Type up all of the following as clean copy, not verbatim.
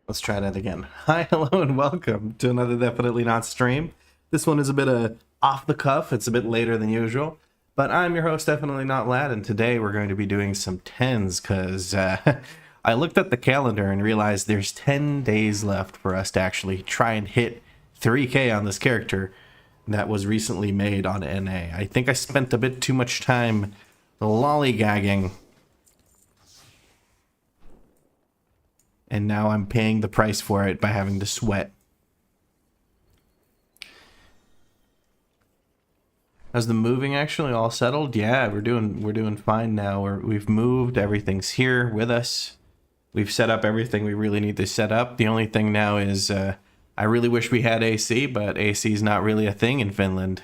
Let's try that again. Hi, hello, and welcome to another Definitely Not stream. This one is a bit off the cuff. It's a bit later than usual. But I'm your host, Definitely Not Lad, and today we're going to be doing some 10s because I looked at the calendar and realized there's 10 days left for us to actually try and hit 3K on this character that was recently made on NA. I think I spent a bit too much time lollygagging, and now I'm paying the price for it by having to sweat. How's the moving actually all settled? Yeah, we're doing fine now. We've moved, everything's here with us. We've set up everything we really need to set up. The only thing now is I really wish we had AC, but AC is not really a thing in Finland.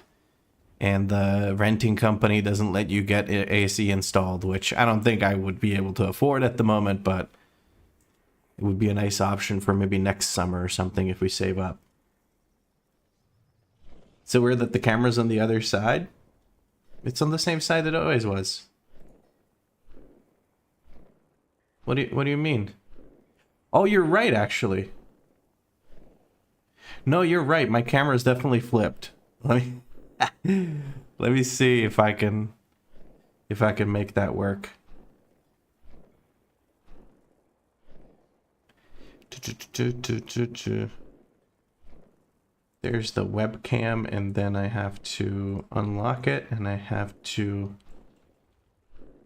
And the renting company doesn't let you get AC installed, which I don't think I would be able to afford at the moment, but it would be a nice option for maybe next summer or something if we save up. So weird that the camera's on the other side. It's on the same side that it always was. What do you mean? Oh, you're right, actually. No, you're right. My camera's definitely flipped. Let me see if I can make that work. There's the webcam, and then I have to unlock it, and I have to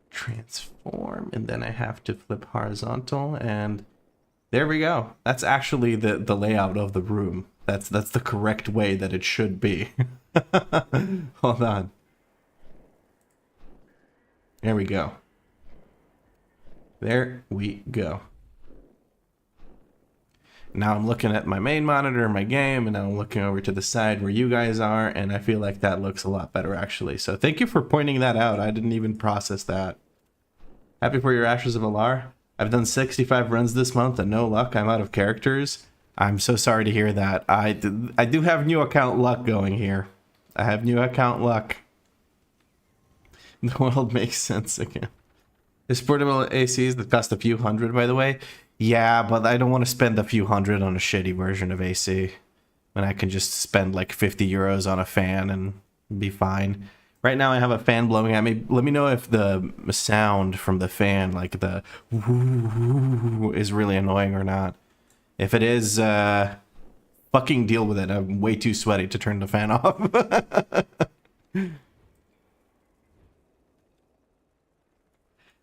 transform, and then I have to flip horizontal, and there we go. That's actually the layout of the room. That's the correct way that it should be. Hold on. There we go. There we go. Now I'm looking at my main monitor, my game, and now I'm looking over to the side where you guys are, and I feel like that looks a lot better, actually. So thank you for pointing that out. I didn't even process that. Happy for your Ashes of Alar. I've done 65 runs this month, and no luck. I'm out of characters. I'm so sorry to hear that. I do have new account luck going here. I have new account luck. The world makes sense again. There's portable ACs that cost a few hundred, by the way. Yeah, but I don't want to spend a few hundred on a shitty version of AC when I can just spend like 50 euros on a fan and be fine. Right now I have a fan blowing at me. Let me know if the sound from the fan, like the woo, is really annoying or not. If it is, fucking deal with it. I'm way too sweaty to turn the fan off.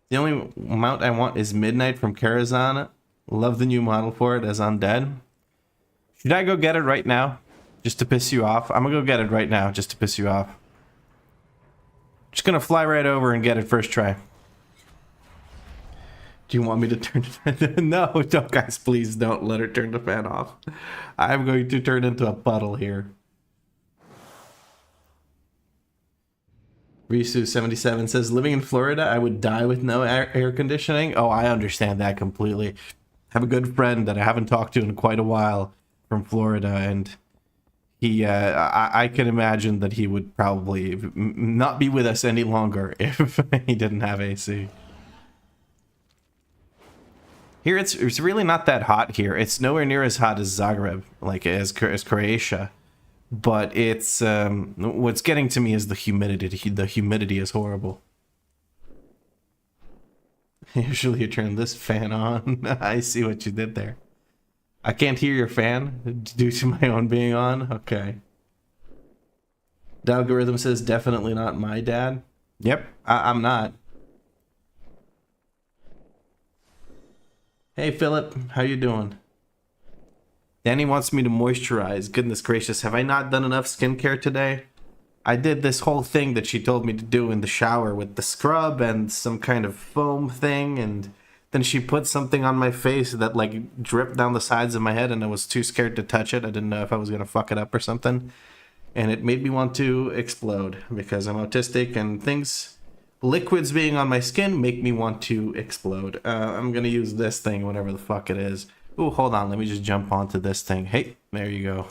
The only mount I want is Midnight from Karazhan. Love the new model for it as Undead. Should I go get it right now? Just to piss you off? I'm gonna go get it right now just to piss you off. Just gonna fly right over and get it first try. Do you want me to turn it? No, don't, guys, please don't let her turn the fan off. I'm going to turn into a puddle here. Risu77 says, living in Florida, I would die with no air conditioning. Oh, I understand that completely. I have a good friend that I haven't talked to in quite a while from Florida, and he, I can imagine that he would probably not be with us any longer if he didn't have AC. Here, it's really not that hot here. It's nowhere near as hot as Zagreb, like as Croatia. But it's, what's getting to me is the humidity. The humidity is horrible. Usually you turn this fan on. I see what you did there. I can't hear your fan due to my own being on. Okay. The algorithm says definitely not my dad. Yep, I'm not. Hey Philip, how you doing? Danny wants me to moisturize. Goodness gracious, have I not done enough skincare today? I did this whole thing that she told me to do in the shower with the scrub and some kind of foam thing, and then she put something on my face that like dripped down the sides of my head, and I was too scared to touch it. I didn't know if I was gonna fuck it up or something. And it made me want to explode because I'm autistic, and liquids being on my skin make me want to explode. I'm gonna use this thing, whatever the fuck it is. Ooh, hold on, let me just jump onto this thing. Hey, there you go.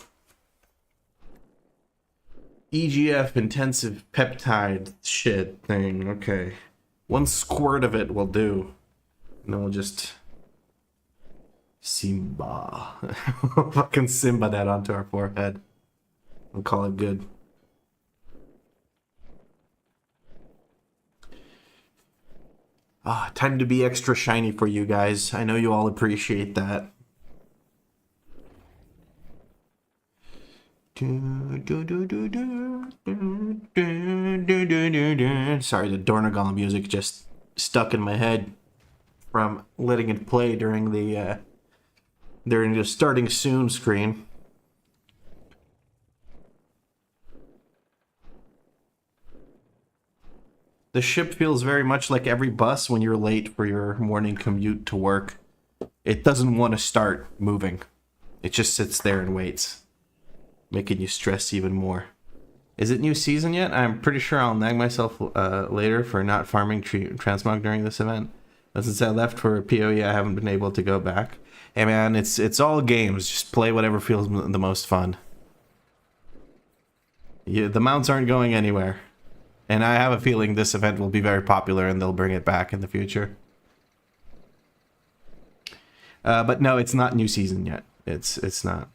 EGF intensive peptide shit thing. Okay. 1 squirt of it will do. And then we'll just Simba. Fucking Simba that onto our forehead. We'll call it good. Ah, time to be extra shiny for you guys. I know you all appreciate that. Sorry, the Dornagal music just stuck in my head from letting it play during the starting soon screen. The ship feels very much like every bus when you're late for your morning commute to work. It doesn't want to start moving. It just sits there and waits, making you stress even more. Is it new season yet? I'm pretty sure I'll nag myself later for not farming transmog during this event. But since I left for PoE, I haven't been able to go back. Hey man, it's all games. Just play whatever feels the most fun. The mounts aren't going anywhere. And I have a feeling this event will be very popular and they'll bring it back in the future. But no, it's not new season yet. It's not.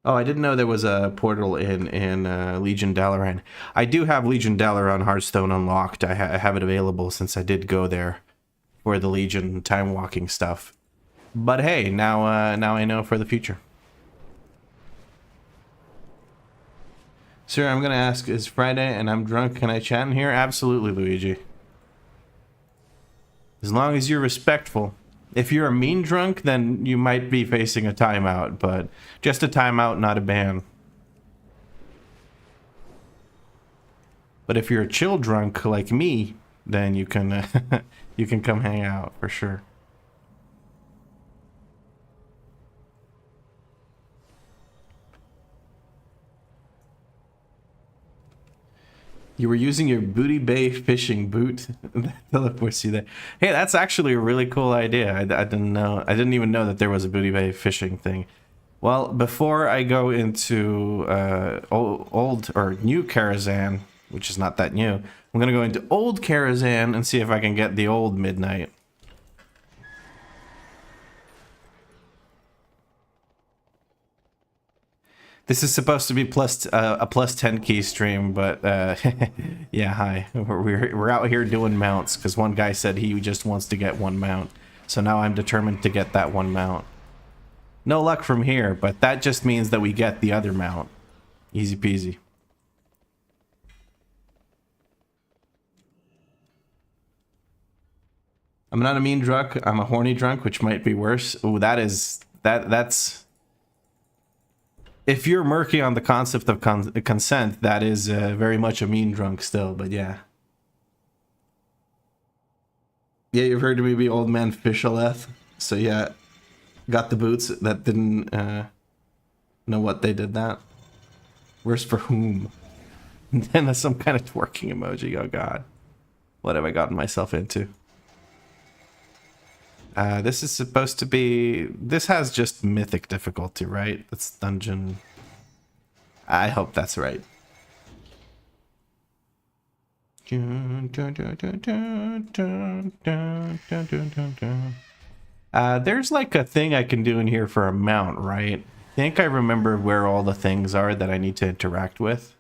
Oh, I didn't know there was a portal in Legion Dalaran. I do have Legion Dalaran Hearthstone unlocked. I have it available since I did go there for the Legion time walking stuff. But hey, now I know for the future. Sir, I'm gonna ask, is Friday and I'm drunk, can I chat in here? Absolutely, Luigi. As long as you're respectful. If you're a mean drunk, then you might be facing a timeout, but just a timeout, not a ban. But if you're a chill drunk like me, then you can you can come hang out for sure. You were using your Booty Bay fishing boot. Teleports you there. Hey, that's actually a really cool idea. I didn't know. I didn't even know that there was a Booty Bay fishing thing. Well, before I go into old or new Karazhan, which is not that new, I'm gonna go into old Karazhan and see if I can get the old Midnight. This is supposed to be a plus 10 key stream, but yeah, hi. We're out here doing mounts because one guy said he just wants to get one mount. So now I'm determined to get that one mount. No luck from here, but that just means that we get the other mount. Easy peasy. I'm not a mean drunk, I'm a horny drunk, which might be worse. Ooh, that's... If you're murky on the concept of consent, that is very much a mean drunk still, but yeah. Yeah, you've heard of me be old man Fishaleth. So yeah, got the boots that didn't know what they did that. Worse for whom? And then there's some kind of twerking emoji, oh god. What have I gotten myself into? This is supposed to be... This has just mythic difficulty, right? That's dungeon... I hope that's right. There's like a thing I can do in here for a mount, right? I think I remember where all the things are that I need to interact with.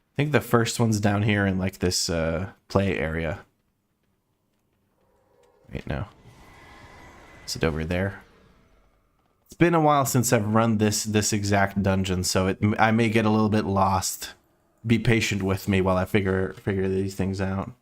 I think the first one's down here in like this play area. Wait, no. Is it over there? It's been a while since I've run this exact dungeon, so I may get a little bit lost. Be patient with me while I figure these things out.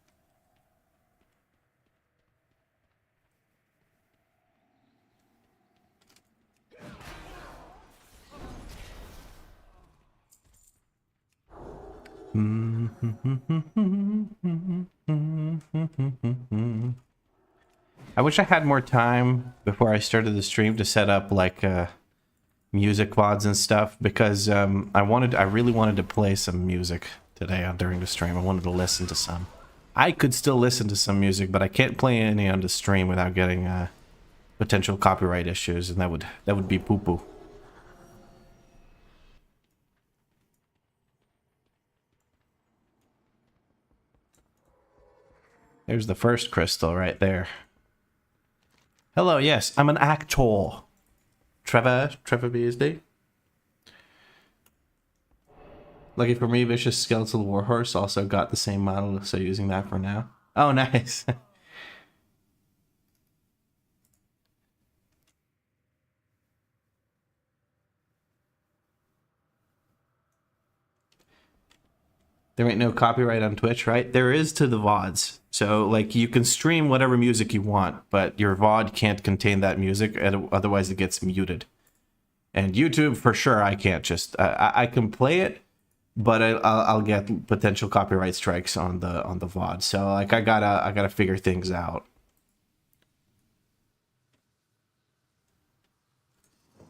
I wish I had more time before I started the stream to set up like music VODs and stuff, because I really wanted to play some music today during the stream. I wanted to listen to some. I could still listen to some music, but I can't play any on the stream without getting potential copyright issues, and that would be poo-poo. There's the first crystal right there. Hello, yes, I'm an actor. Trevor BSD. Lucky for me, Vicious Skeletal Warhorse also got the same model, so using that for now. Oh, nice. There ain't no copyright on Twitch, right? There is to the VODs. So, like, you can stream whatever music you want, but your VOD can't contain that music, otherwise it gets muted. And YouTube, for sure, I can't just... I can play it, but I'll get potential copyright strikes on the VOD. So, like, I gotta figure things out.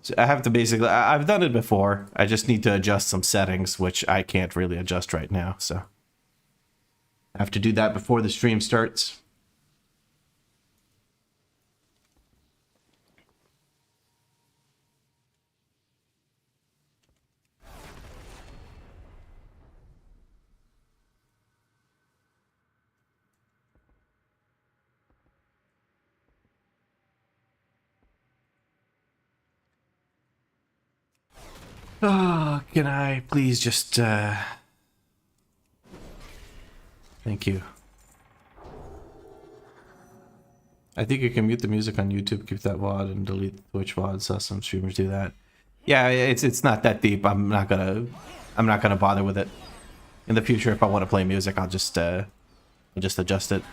So I have to basically... I've done it before. I just need to adjust some settings, which I can't really adjust right now, so... I have to do that before the stream starts. Oh, can I please just, Thank you. I think you can mute the music on YouTube, keep that VOD, and delete the Twitch VOD. Saw some streamers do that. Yeah, it's not that deep. I'm not gonna bother with it. In the future, if I want to play music, I'll just adjust it.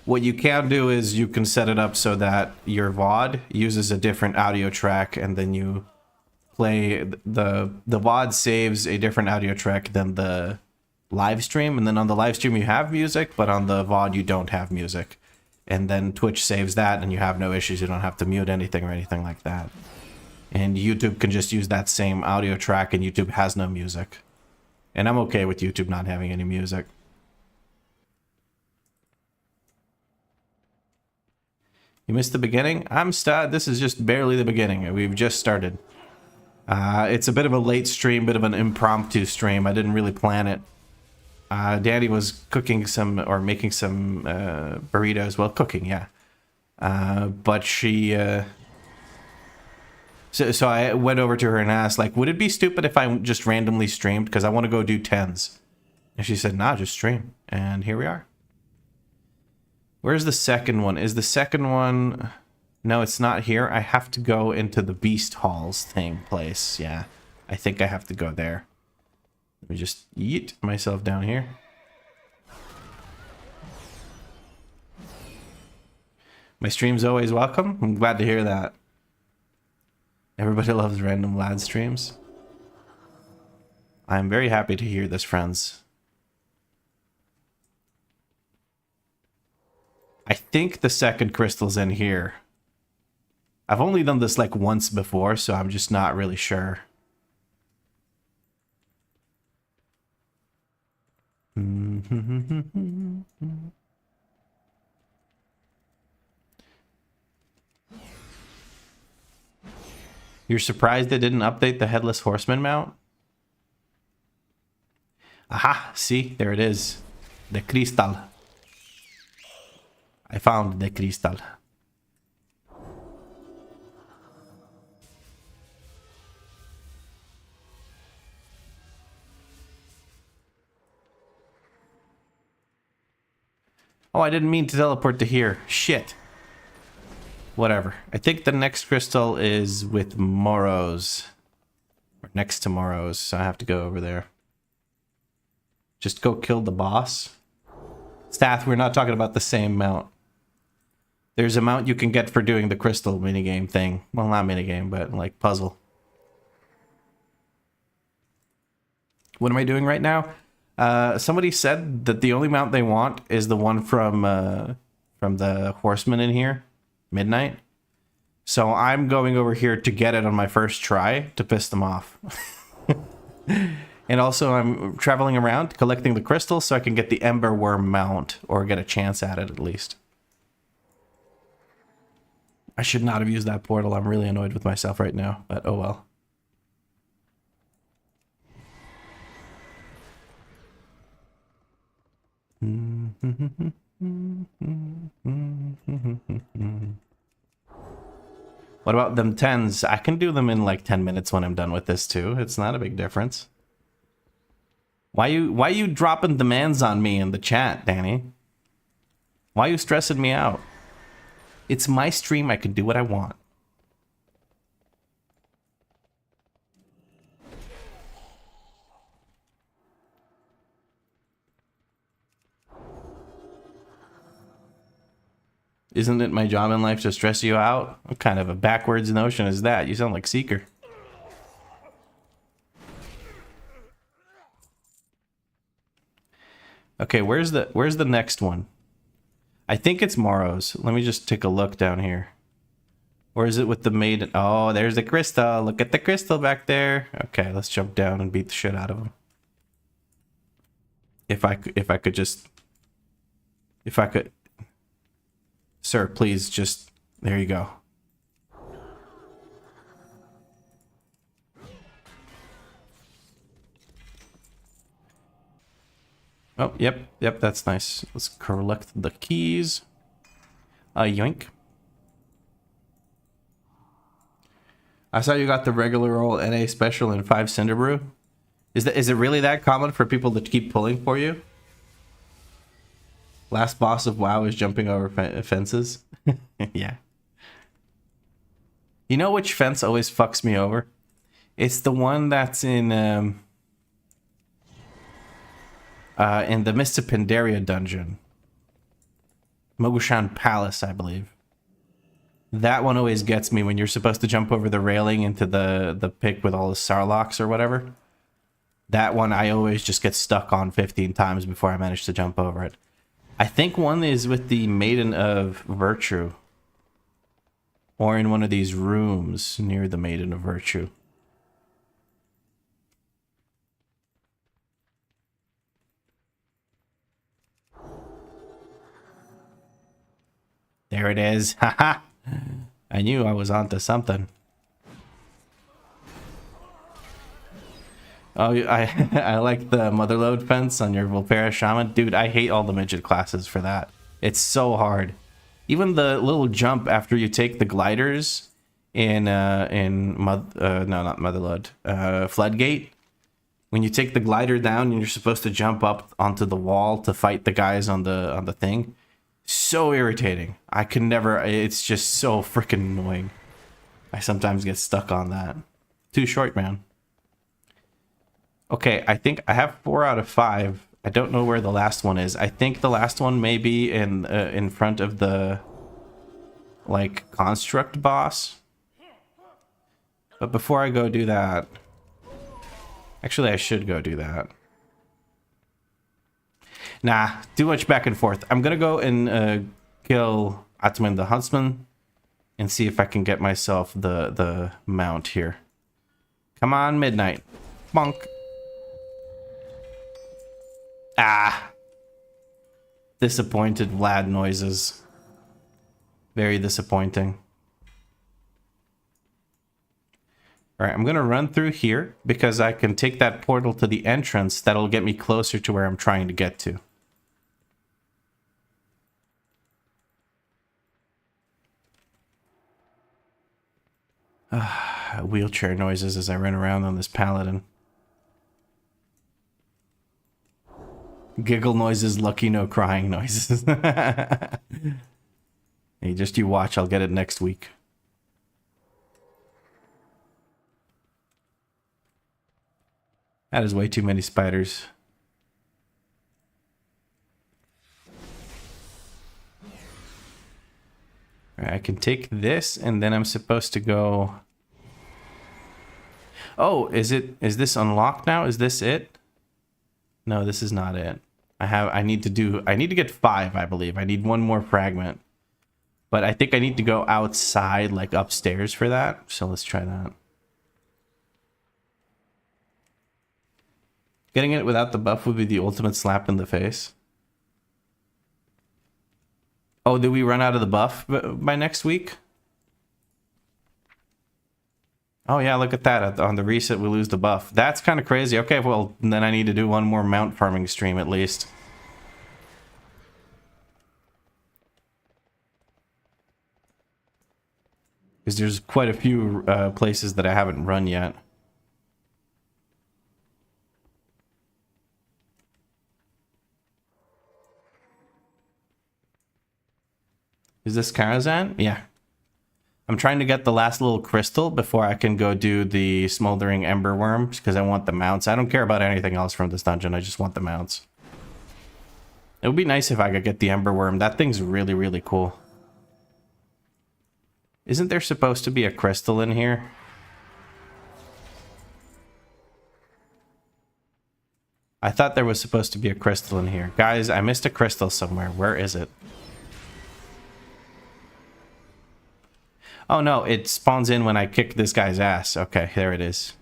What you can do is you can set it up so that your VOD uses a different audio track, and then you play the VOD saves a different audio track than the live stream, and then on the live stream you have music, but on the VOD you don't have music, and then Twitch saves that and you have no issues. You don't have to mute anything or anything like that, and YouTube can just use that same audio track, and YouTube has no music, and I'm okay with YouTube not having any music. You missed the beginning? This is just barely the beginning. We've just started. It's a bit of a late stream, bit of an impromptu stream. I didn't really plan it. Danny was cooking some, or making some burritos. Well, cooking, yeah. But she... So I went over to her and asked, like, would it be stupid if I just randomly streamed? Because I want to go do 10s. And she said, nah, just stream. And here we are. Where's the second one? Is the second one... No, it's not here. I have to go into the Beast Halls place. Yeah, I think I have to go there. Let me just yeet myself down here. My stream's always welcome. I'm glad to hear that. Everybody loves random lad streams. I'm very happy to hear this, friends. I think the second crystal's in here. I've only done this like once before, so I'm just not really sure. You're surprised they didn't update the Headless Horseman mount? Aha, see, there it is. The crystal. I found the crystal. Oh, I didn't mean to teleport to here. Shit. Whatever. I think the next crystal is with Moros. Or next to Moros, so I have to go over there. Just go kill the boss. Stath, we're not talking about the same mount. There's a mount you can get for doing the crystal minigame thing. Well, not minigame, but like puzzle. What am I doing right now? Somebody said that the only mount they want is the one from the horseman in here, Midnight. So I'm going over here to get it on my first try to piss them off. And also I'm traveling around collecting the crystals so I can get the Ember Worm mount, or get a chance at it at least. I should not have used that portal. I'm really annoyed with myself right now, but oh well. What about them 10s? I can do them in like 10 minutes when I'm done with this too. It's not a big difference. Why you dropping demands on me in the chat, Danny? Why you stressing me out? It's my stream. I can do what I want. Isn't it my job in life to stress you out? What kind of a backwards notion is that? You sound like Seeker. Okay, where's the next one? I think it's Morrow's. Let me just take a look down here. Or is it with the maiden? Oh, there's the crystal. Look at the crystal back there. Okay, let's jump down and beat the shit out of him. If I could. Sir, please just... There you go. Oh, yep, that's nice. Let's collect the keys. Yoink. I saw you got the regular old NA special in 5 Cinder Brew. Is it really that common for people to keep pulling for you? Last boss of WoW is jumping over fences. Yeah. You know which fence always fucks me over? It's the one that's in the Mr. Pandaria dungeon. Mogushan Palace, I believe. That one always gets me when you're supposed to jump over the railing into the pit with all the Sarlocks or whatever. That one I always just get stuck on 15 times before I manage to jump over it. I think one is with the Maiden of Virtue. Or in one of these rooms near the Maiden of Virtue. There it is. Haha. I knew I was onto something. Oh, I like the Motherload fence on your Volpera Shaman. Dude, I hate all the midget classes for that. It's so hard. Even the little jump after you take the gliders in Floodgate. When you take the glider down and you're supposed to jump up onto the wall to fight the guys on the thing. So irritating. I can never... It's just so freaking annoying. I sometimes get stuck on that. Too short, man. Okay, I think I have 4 out of 5. I don't know where the last one is. I think the last one may be in front of the like construct boss. But before I go do that, actually I should go do that. Nah, too much back and forth. I'm gonna go and kill Atman the Huntsman and see if I can get myself the mount here. Come on, Midnight. Bonk. Ah. Disappointed Vlad noises. Very disappointing. Alright, I'm gonna run through here because I can take that portal to the entrance. That'll get me closer to where I'm trying to get to. Wheelchair noises as I run around on this paladin. Giggle noises, lucky no crying noises. Hey, just you watch, I'll get it next week. That is way too many spiders. Alright, I can take this and then I'm supposed to go... Oh, is this unlocked now? Is this it? No, this is not it. I need to get 5, I believe. I need 1 more fragment. But I think I need to go outside, like upstairs for that. So let's try that. Getting it without the buff would be the ultimate slap in the face. Oh, did we run out of the buff by next week? Oh yeah, look at that. On the reset, we lose the buff. That's kind of crazy. Okay, well, then I need to do one more mount farming stream at least. Because there's quite a few places that I haven't run yet. Is this Karazhan? Yeah. I'm trying to get the last little crystal before I can go do the smoldering ember worms because I want the mounts. I don't care about anything else from this dungeon. I just want the mounts. It would be nice if I could get the ember worm. That thing's really, really cool. Isn't there supposed to be a crystal in here? I thought there was supposed to be a crystal in here. Guys, I missed a crystal somewhere. Where is it? Oh no, it spawns in when I kick this guy's ass. Okay, there it is.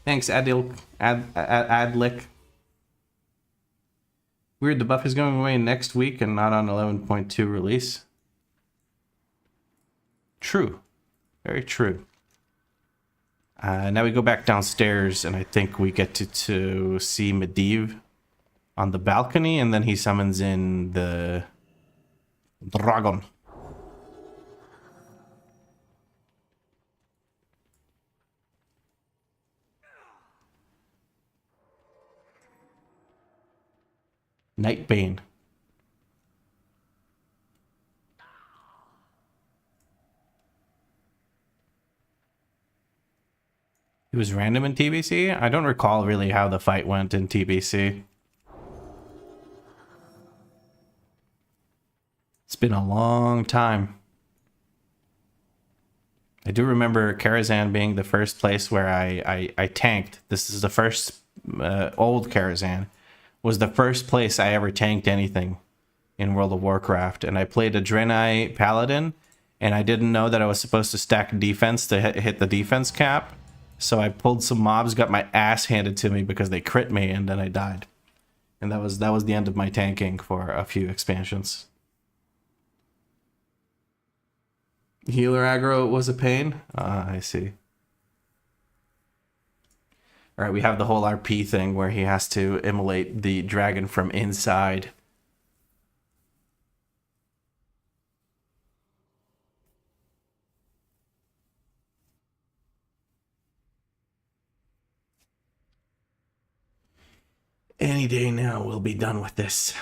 Thanks, Adlick. Weird, the buff is going away next week and not on 11.2 release. True. Very true. Now we go back downstairs, and I think we get to see Medivh on the balcony, and then he summons in the dragon. Nightbane. It was random in TBC? I don't recall really how the fight went in TBC. It's been a long time. I do remember Karazhan being the first place where I tanked. This is the first old Karazhan. Was the first place I ever tanked anything in World of Warcraft. And I played a Draenei Paladin, and I didn't know that I was supposed to stack defense to hit the defense cap. So I pulled some mobs, got my ass handed to me because they crit me, and then I died. And that was the end of my tanking for a few expansions. Healer aggro was a pain? I see. Alright, we have the whole RP thing where he has to immolate the dragon from inside. Any day now we'll be done with this.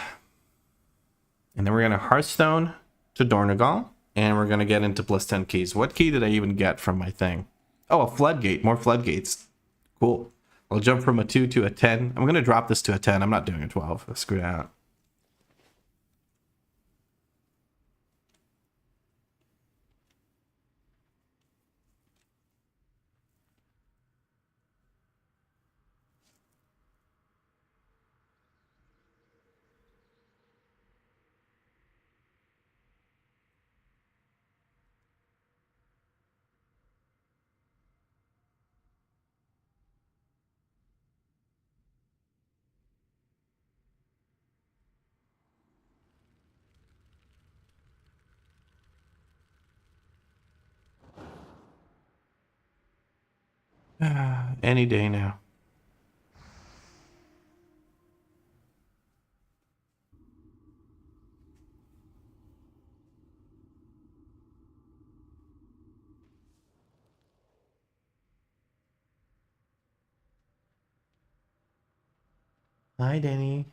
And then we're going to Hearthstone to Dornogal. And we're going to get into plus 10 keys. What key did I even get from my thing? Oh, a floodgate. More floodgates. Cool. I'll jump from a 2 to a 10. I'm going to drop this to a 10. I'm not doing a 12. Screw that. Any day now. Hi, Danny.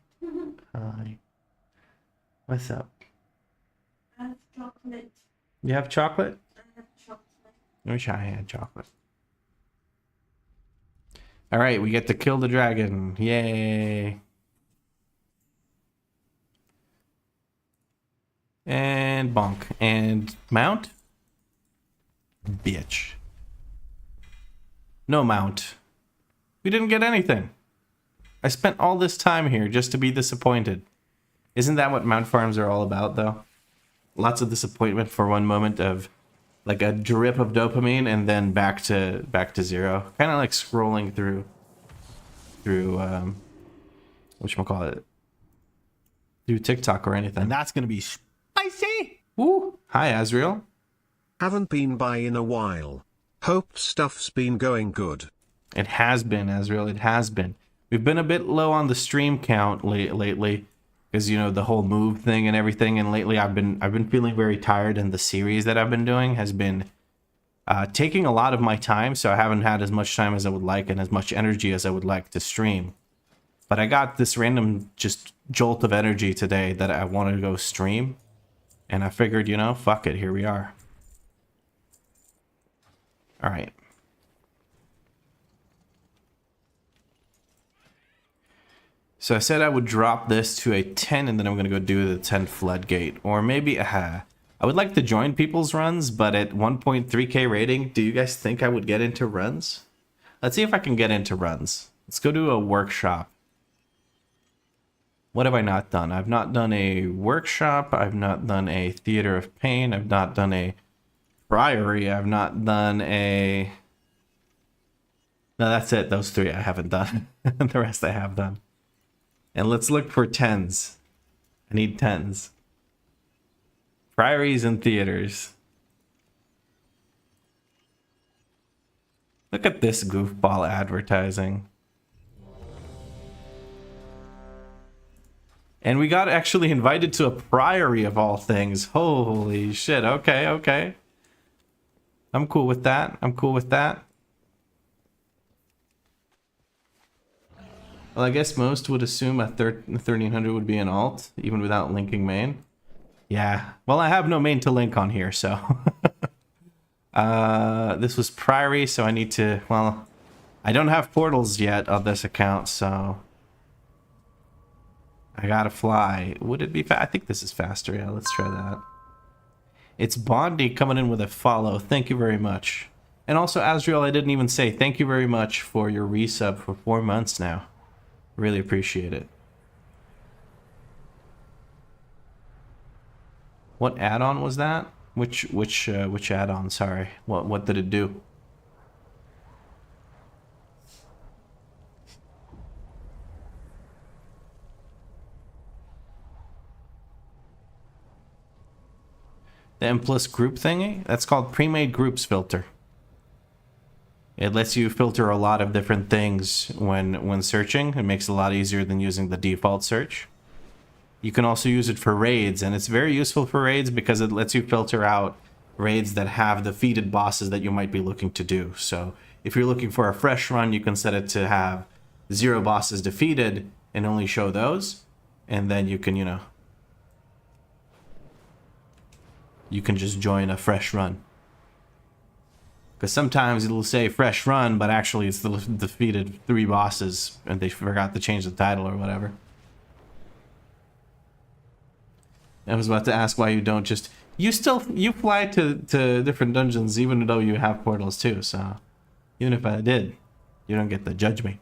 Hi. What's up? I have chocolate. You have chocolate? I have chocolate. I wish I had chocolate. All right, we get to kill the dragon. Yay. And bonk. And mount? Bitch. No mount. We didn't get anything. I spent all this time here just to be disappointed. Isn't that what mount farms are all about, though? Lots of disappointment for one moment of like a drip of dopamine and then back to zero. Kind of like scrolling through whatchamacallit, through TikTok or anything. And that's gonna be spicy. Woo! Hi, Azriel. Haven't been by in a while. Hope stuff's been going good. It has been, Azrael. It has been. We've been a bit low on the stream count lately, because you know the whole move thing and everything. And lately, I've been feeling very tired, and the series that I've been doing has been taking a lot of my time. So I haven't had as much time as I would like and as much energy as I would like to stream. But I got this random just jolt of energy today that I wanted to go stream, and I figured, you know, fuck it, here we are. All right. So I said I would drop this to a 10, and then I'm going to go do the 10 floodgate. Or maybe, I would like to join people's runs, but at 1.3k rating, do you guys think I would get into runs? Let's see if I can get into runs. Let's go do a workshop. What have I not done? I've not done a workshop. I've not done a theater of pain. I've not done a priory. I've not done a... No, that's it. Those three I haven't done. The rest I have done. And let's look for 10s. I need 10s. Priories and theaters. Look at this goofball advertising. And we got actually invited to a priory of all things. Holy shit. Okay, okay. I'm cool with that. I'm cool with that. Well, I guess most would assume a 1300 would be an alt, even without linking main. Yeah. Well, I have no main to link on here, so... this was Priory, so I need to... Well, I don't have portals yet on this account, so... I gotta fly. Would it be I think this is faster. Yeah, let's try that. It's Bondi coming in with a follow. Thank you very much. And also, Azrael, I didn't even say thank you very much for your resub for 4 months now. Really appreciate it. What add-on was that? Which add-on? Sorry. What did it do? The M plus group thingy? That's called pre-made groups filter. It lets you filter a lot of different things when searching. It makes it a lot easier than using the default search. You can also use it for raids, and it's very useful for raids because it lets you filter out raids that have defeated bosses that you might be looking to do. So if you're looking for a fresh run, you can set it to have 0 bosses defeated and only show those. And then you can, you know, you can just join a fresh run. Because sometimes it'll say fresh run, but actually it's the defeated 3 bosses and they forgot to change the title or whatever. I was about to ask why you don't just... You fly to different dungeons even though you have portals too, so... Even if I did, you don't get to judge me.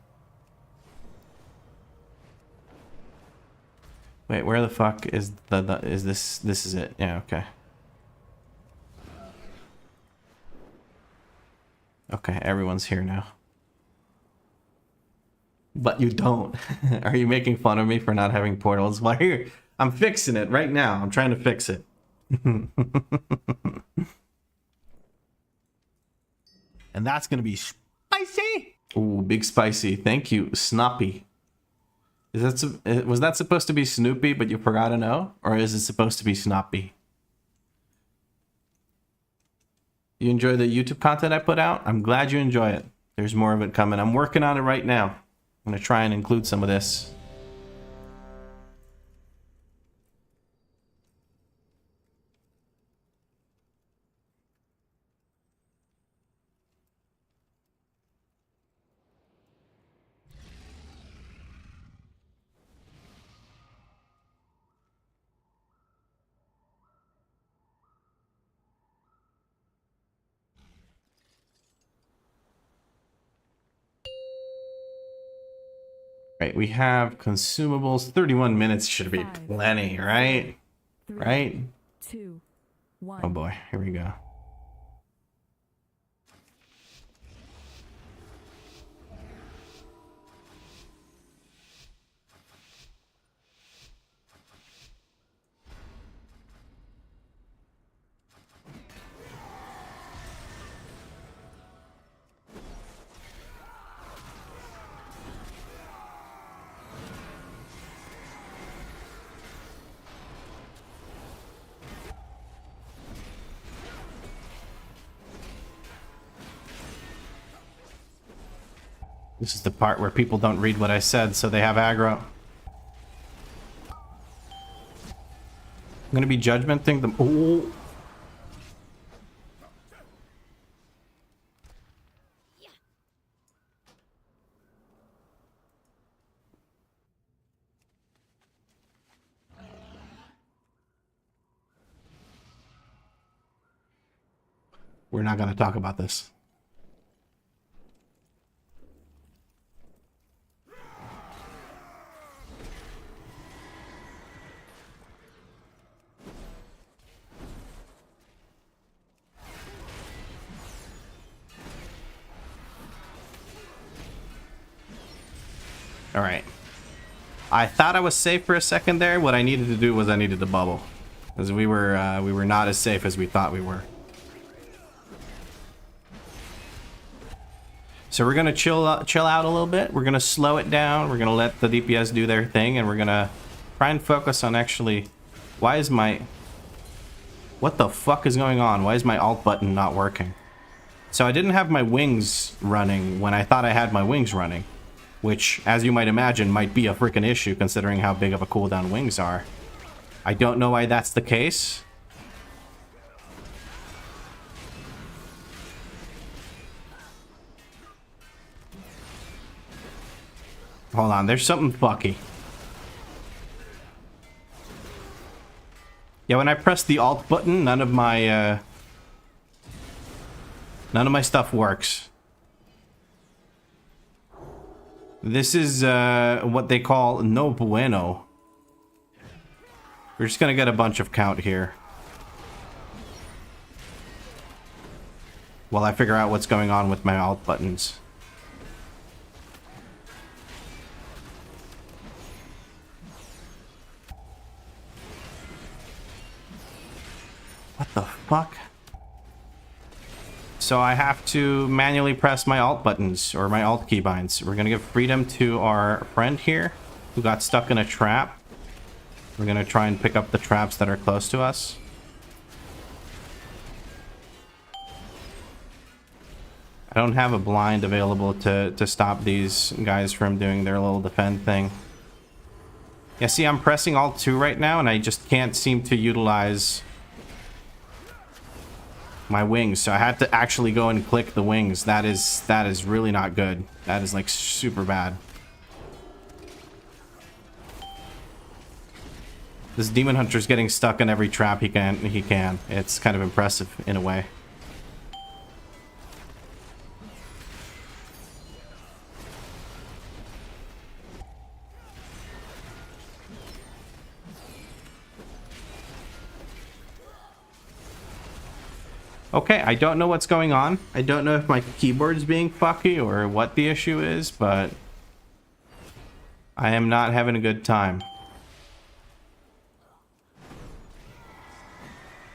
Wait, where the fuck is is this? This is it. Yeah, okay. Okay, everyone's here now. But you don't. Are you making fun of me for not having portals? Well, here, I'm fixing it right now. I'm trying to fix it. And that's gonna be spicy. Ooh, big spicy. Thank you, Snoppy. Was that supposed to be Snoopy, but you forgot to know? Or is it supposed to be Snoppy? You enjoy the YouTube content I put out? I'm glad you enjoy it. There's more of it coming. I'm working on it right now. I'm going to try and include some of this. Right, we have consumables. 31 minutes should be plenty, right? 3, right? 2, 1. Oh boy, here we go. This is the part where people don't read what I said, so they have aggro. I'm gonna be judgmenting them. Oh. We're not gonna talk about this. All right. I thought I was safe for a second there. What I needed to do was I needed to bubble, because we were not as safe as we thought we were. So we're gonna chill out a little bit. We're gonna slow it down. We're gonna let the DPS do their thing, and we're gonna try and focus on actually. Why is my? What the fuck is going on? Why is my alt button not working? So I didn't have my wings running when I thought I had my wings running, which, as you might imagine, might be a freaking issue considering how big of a cooldown wings are. I don't know why that's the case. Hold on, there's something fucky. Yeah, when I press the alt button, none of my stuff works. This is what they call no bueno. We're just gonna get a bunch of count here while I figure out what's going on with my alt buttons. What the fuck? So I have to manually press my alt buttons, or my alt keybinds. We're gonna give freedom to our friend here who got stuck in a trap. We're gonna try and pick up the traps that are close to us. I don't have a blind available to stop these guys from doing their little defend thing. Yeah, see, I'm pressing alt 2 right now, and I just can't seem to utilize my wings, so I had to actually go and click the wings. That is really not good. That is like super bad. This demon hunter's getting stuck in every trap he can. It's kind of impressive in a way. Okay, I don't know what's going on. I don't know if my keyboard's being fucky or what the issue is, but I am not having a good time.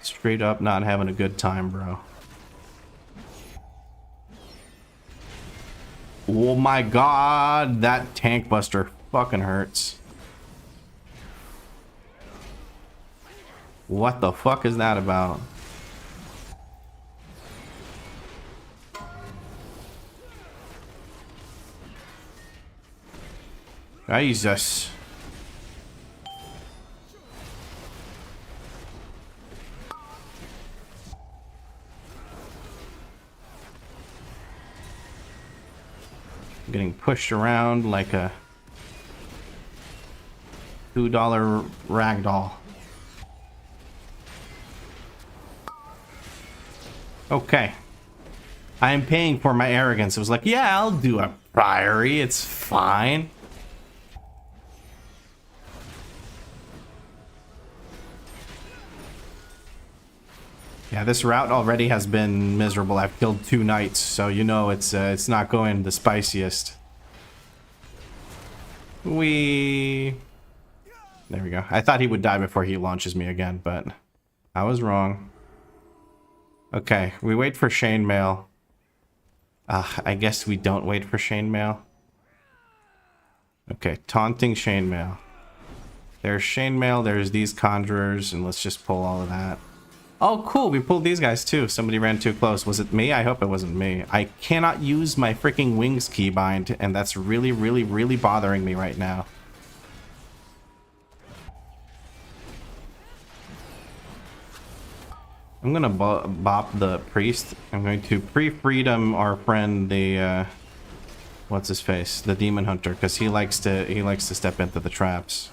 Straight up not having a good time, bro. Oh my god, that tank buster fucking hurts. What the fuck is that about? Jesus. I'm getting pushed around like a $2 ragdoll. Okay. I am paying for my arrogance. It was like, yeah, I'll do a priory. It's fine. Yeah, this route already has been miserable. I've killed 2 knights, so you know it's not going the spiciest. There we go. I thought he would die before he launches me again, but I was wrong. Okay, we wait for chainmail. I guess we don't wait for chainmail. Okay, taunting chainmail. There's chainmail, there's these conjurers, and let's just pull all of that. Oh, cool. We pulled these guys too. Somebody ran too close. Was it me? I hope it wasn't me. I cannot use my freaking wings keybind, and that's really, really, really bothering me right now. I'm gonna bop the priest. I'm going to pre-freedom our friend, the what's his face, the demon hunter, because he likes to step into the traps.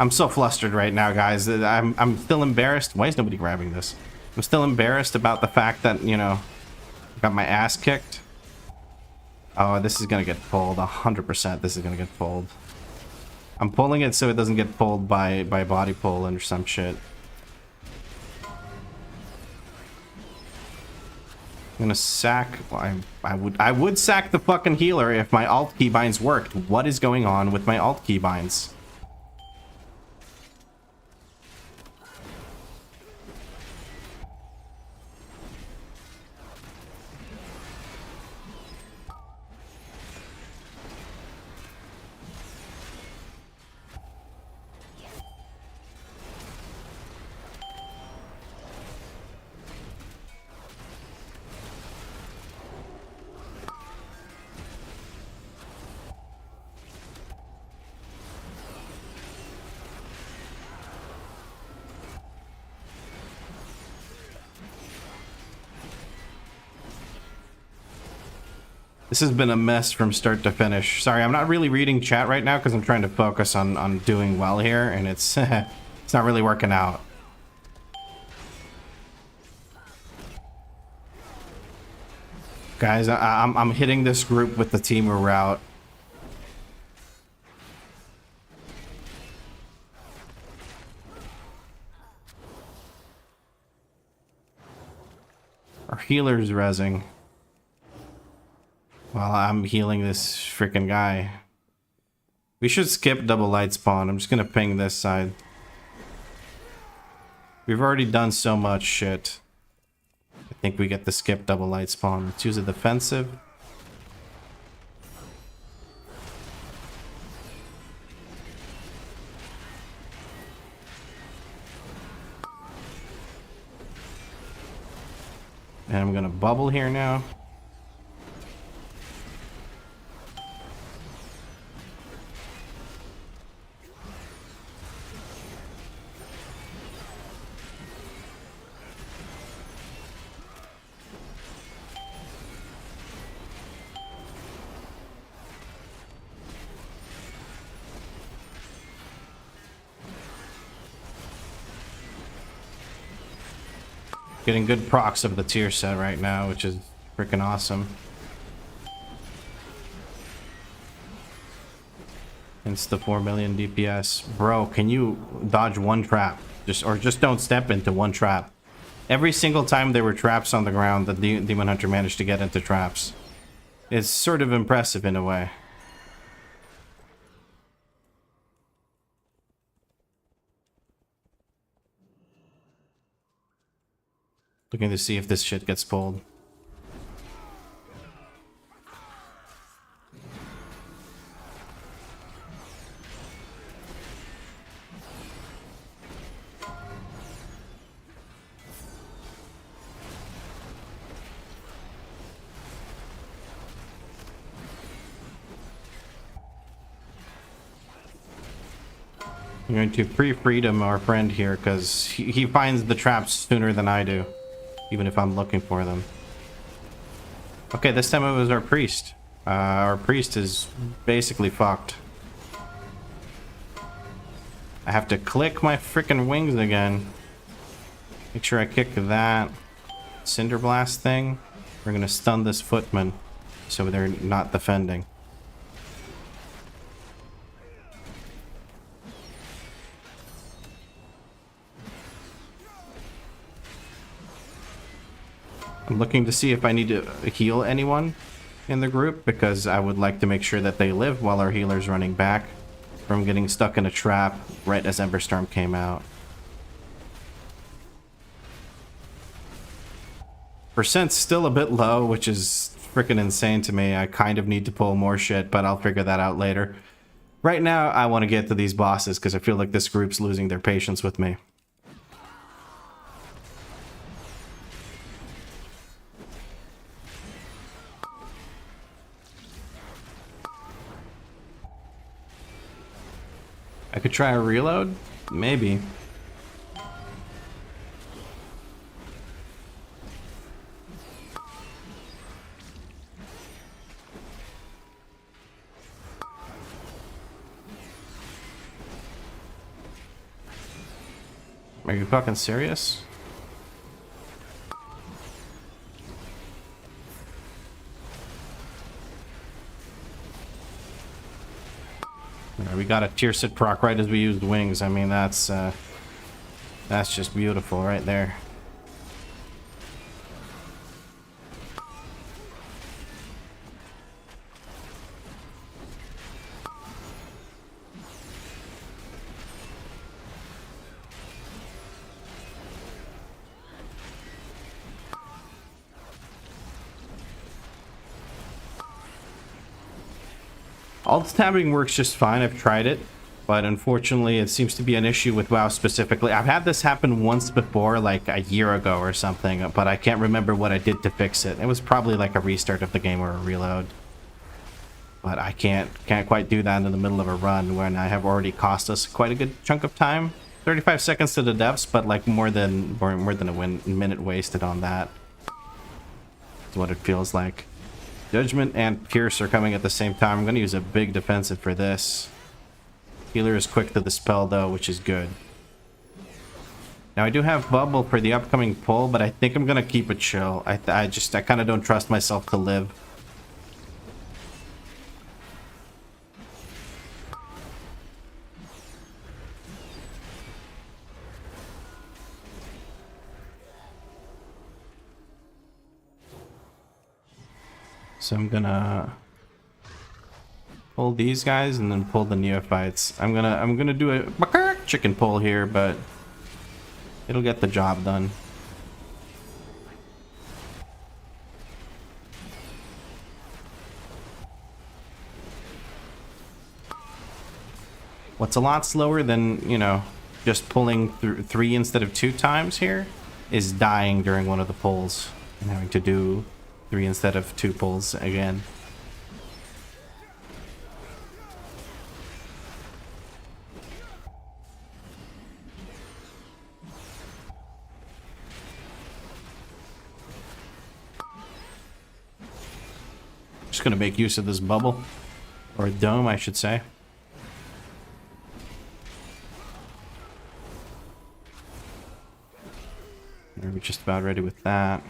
I'm so flustered right now, guys. I'm still embarrassed. Why is nobody grabbing this? I'm still embarrassed about the fact that, you know, I got my ass kicked. Oh, this is gonna get pulled. 100% this is gonna get pulled. I'm pulling it so it doesn't get pulled by body pull or some shit. I'm gonna sack. Well, I would sack the fucking healer if my alt keybinds worked. What is going on with my alt keybinds? This has been a mess from start to finish. Sorry, I'm not really reading chat right now because I'm trying to focus on doing well here, and it's it's not really working out. Guys, I'm hitting this group with the teamer route. Our healer's rezzing. While I'm healing this freaking guy. We should skip double light spawn. I'm just gonna ping this side. We've already done so much shit. I think we get the skip double light spawn. Let's use a defensive. And I'm gonna bubble here now. Getting good procs of the tier set right now, which is freaking awesome. It's the 4 million DPS. Bro, can you dodge one trap? Just don't step into one trap. Every single time there were traps on the ground, the Demon Hunter managed to get into traps. It's sort of impressive in a way. Looking to see if this shit gets pulled. I'm going to pre-freedom our friend here because he finds the traps sooner than I do. Even if I'm looking for them. Okay, this time it was our priest. Our priest is basically fucked. I have to click my freaking wings again. Make sure I kick that Cinder Blast thing. We're gonna stun this footman so they're not defending. I'm looking to see if I need to heal anyone in the group because I would like to make sure that they live while our healer's running back from getting stuck in a trap right as Emberstorm came out. Percent's still a bit low, which is freaking insane to me. I kind of need to pull more shit, but I'll figure that out later. Right now, I want to get to these bosses because I feel like this group's losing their patience with me. I could try a reload? Maybe. Are you fucking serious? Yeah, we got a tier sit proc right as we used wings. I mean, that's just beautiful right there. Alt tabbing works just fine. I've tried it, but unfortunately it seems to be an issue with WoW specifically. I've had this happen once before, like a year ago or something, but I can't remember what I did to fix it. It was probably like a restart of the game or a reload. But I can't quite do that in the middle of a run when I have already cost us quite a good chunk of time. 35 seconds to the depths, but like more than a minute wasted on that. That's what it feels like. Judgment and Pierce are coming at the same time. I'm going to use a big defensive for this. Healer is quick to the spell though, which is good. Now I do have Bubble for the upcoming pull, but I think I'm going to keep it chill. I kind of don't trust myself to live. So I'm gonna pull these guys and then pull the neophytes. I'm gonna do a chicken pull here, but it'll get the job done. What's a lot slower than, you know, just pulling through 3 instead of 2 times here is dying during one of the pulls and having to do 3 instead of 2 pulls again. Just gonna make use of this bubble, or a dome, I should say. We're just about ready with that.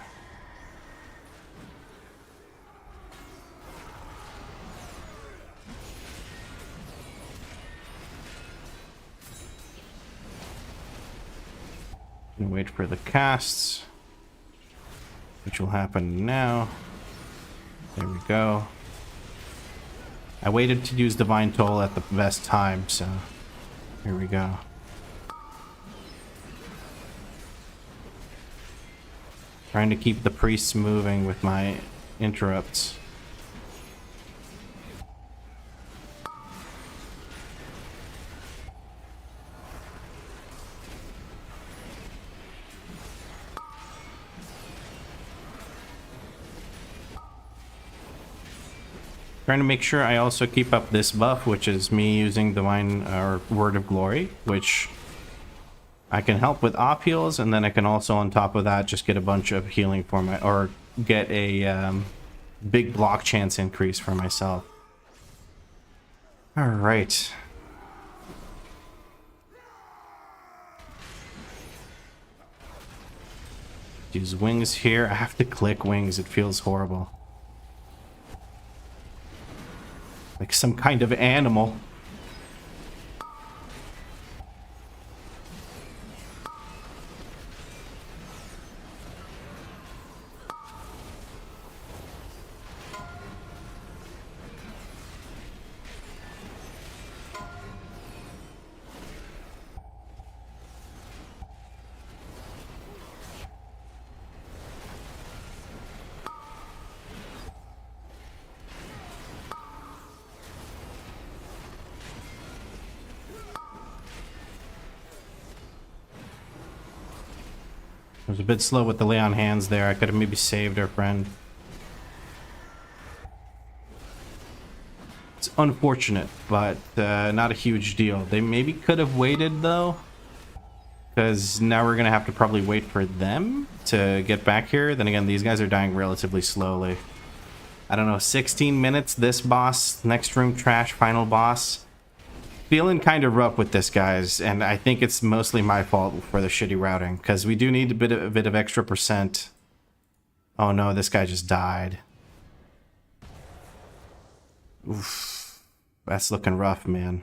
Gonna wait for the casts, which will happen now. There we go. I waited to use Divine Toll at the best time, so here we go. Trying to keep the priests moving with my interrupts. Trying to make sure I also keep up this buff, which is me using Divine or Word of Glory, which I can help with op heals, and then I can also on top of that just get a bunch of healing for my, or get a big block chance increase for myself. All right. Use wings here. I have to click wings. It feels horrible. Like some kind of animal. I was a bit slow with the lay on hands there. I could have maybe saved our friend. It's unfortunate, but not a huge deal. They maybe could have waited though, because now we're gonna have to probably wait for them to get back here. Then again, these guys are dying relatively slowly. I don't know, 16 minutes, this boss, next room trash, final boss. Feeling kind of rough with this, guys, and I think it's mostly my fault for the shitty routing, because we do need a bit of extra percent. Oh no, this guy just died. Oof. That's looking rough, man.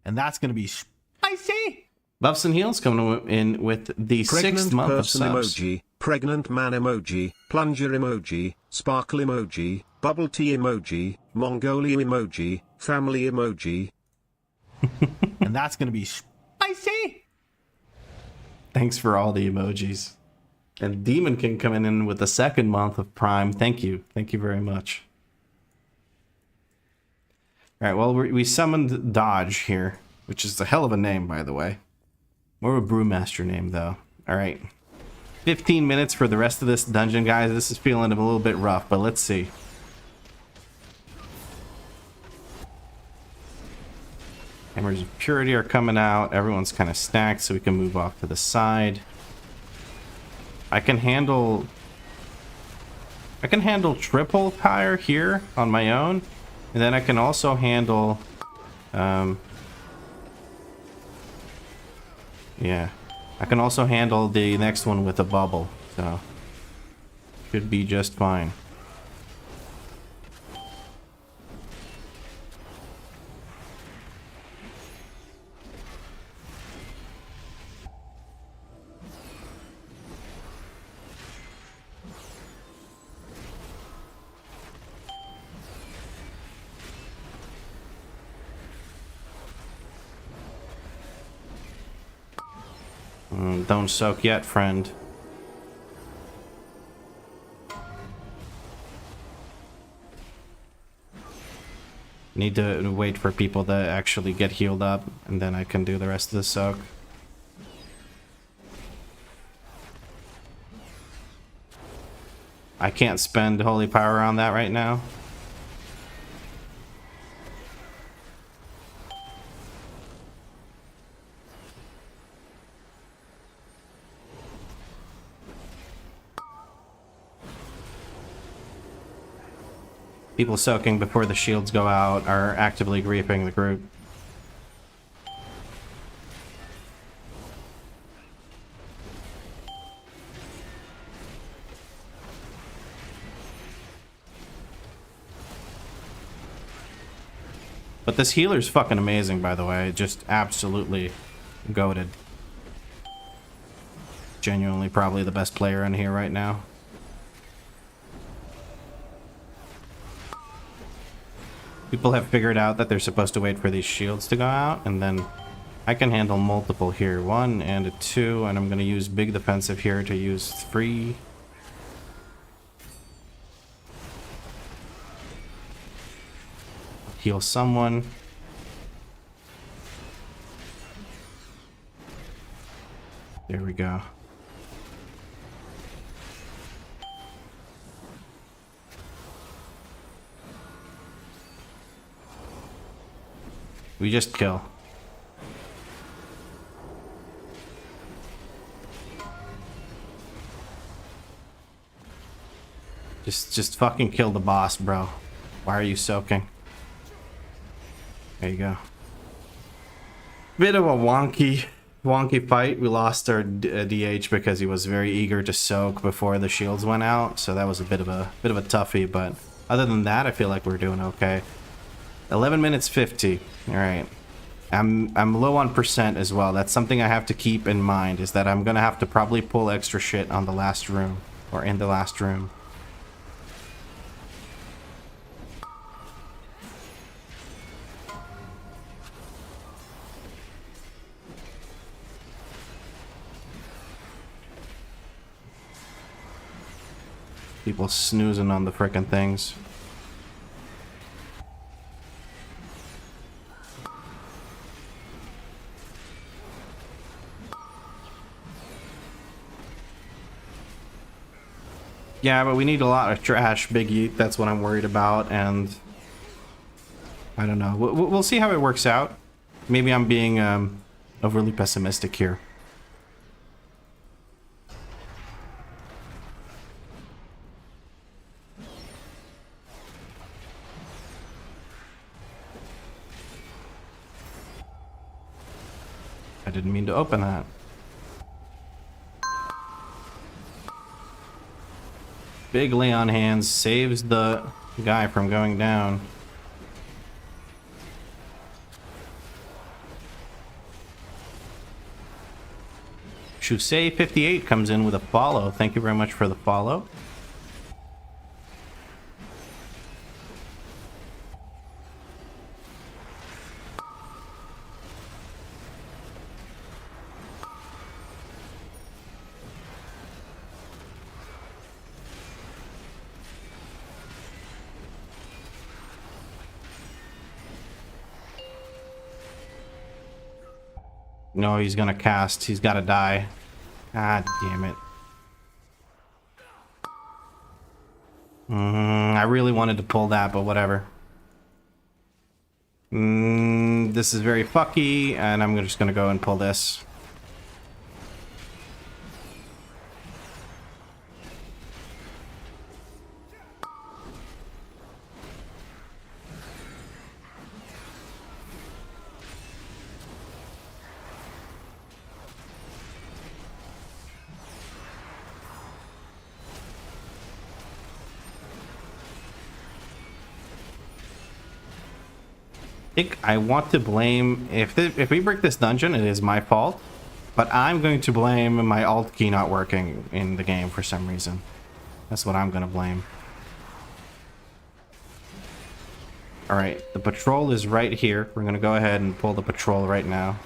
And that's going to be spicy. Buffs and heals coming in with the Pregnant 6th month of person subs. emoji, pregnant man emoji, plunger emoji, sparkle emoji, bubble tea emoji, Mongolia emoji, family emoji. And that's going to be spicy. Thanks for all the emojis. And Demon King coming in with the 2nd month of Prime. Thank you. Thank you very much. All right, well, we summoned Dodge here, which is a hell of a name, by the way. More of a Brewmaster name, though. All right. 15 minutes for the rest of this dungeon, guys. This is feeling a little bit rough, but let's see. Hammers of Purity are coming out. Everyone's kind of stacked, so we can move off to the side. I can handle triple tire here on my own, and then I can also handle yeah, I can also handle the next one with a bubble, so should be just fine. Don't soak yet, friend. Need to wait for people to actually get healed up, and then I can do the rest of the soak. I can't spend holy power on that right now. People soaking before the shields go out are actively griefing the group. But this healer's fucking amazing, by the way. Just absolutely goated. Genuinely probably the best player in here right now. People have figured out that they're supposed to wait for these shields to go out, and then I can handle multiple here. 1 and a 2, and I'm going to use big defensive here to use 3. Heal someone. There we go. We just kill. Just fucking kill the boss, bro. Why are you soaking? There you go. Bit of a wonky fight. We lost our DH because he was very eager to soak before the shields went out, so that was a bit of a toughie. But other than that, I feel like we're doing okay. 11 minutes 50. All right. I'm low on percent as well. That's something I have to keep in mind, is that I'm gonna have to probably pull extra shit on the last room, or in the last room. People snoozing on the frickin' things. Yeah, but we need a lot of trash, Big Yeet. That's what I'm worried about, and I don't know. We'll see how it works out. Maybe I'm being overly pessimistic here. I didn't mean to open that. Big lay on hands saves the guy from going down. Shusei 58 comes in with a follow. Thank you very much for the follow. No, he's gonna cast. He's gotta die. God damn it. I really wanted to pull that, but whatever. This is very fucky, and I'm just gonna go and pull this. I want to blame, if we break this dungeon, it is my fault, but I'm going to blame my alt key not working in the game for some reason. That's what I'm going to blame. Alright, the patrol is right here. We're going to go ahead and pull the patrol right now.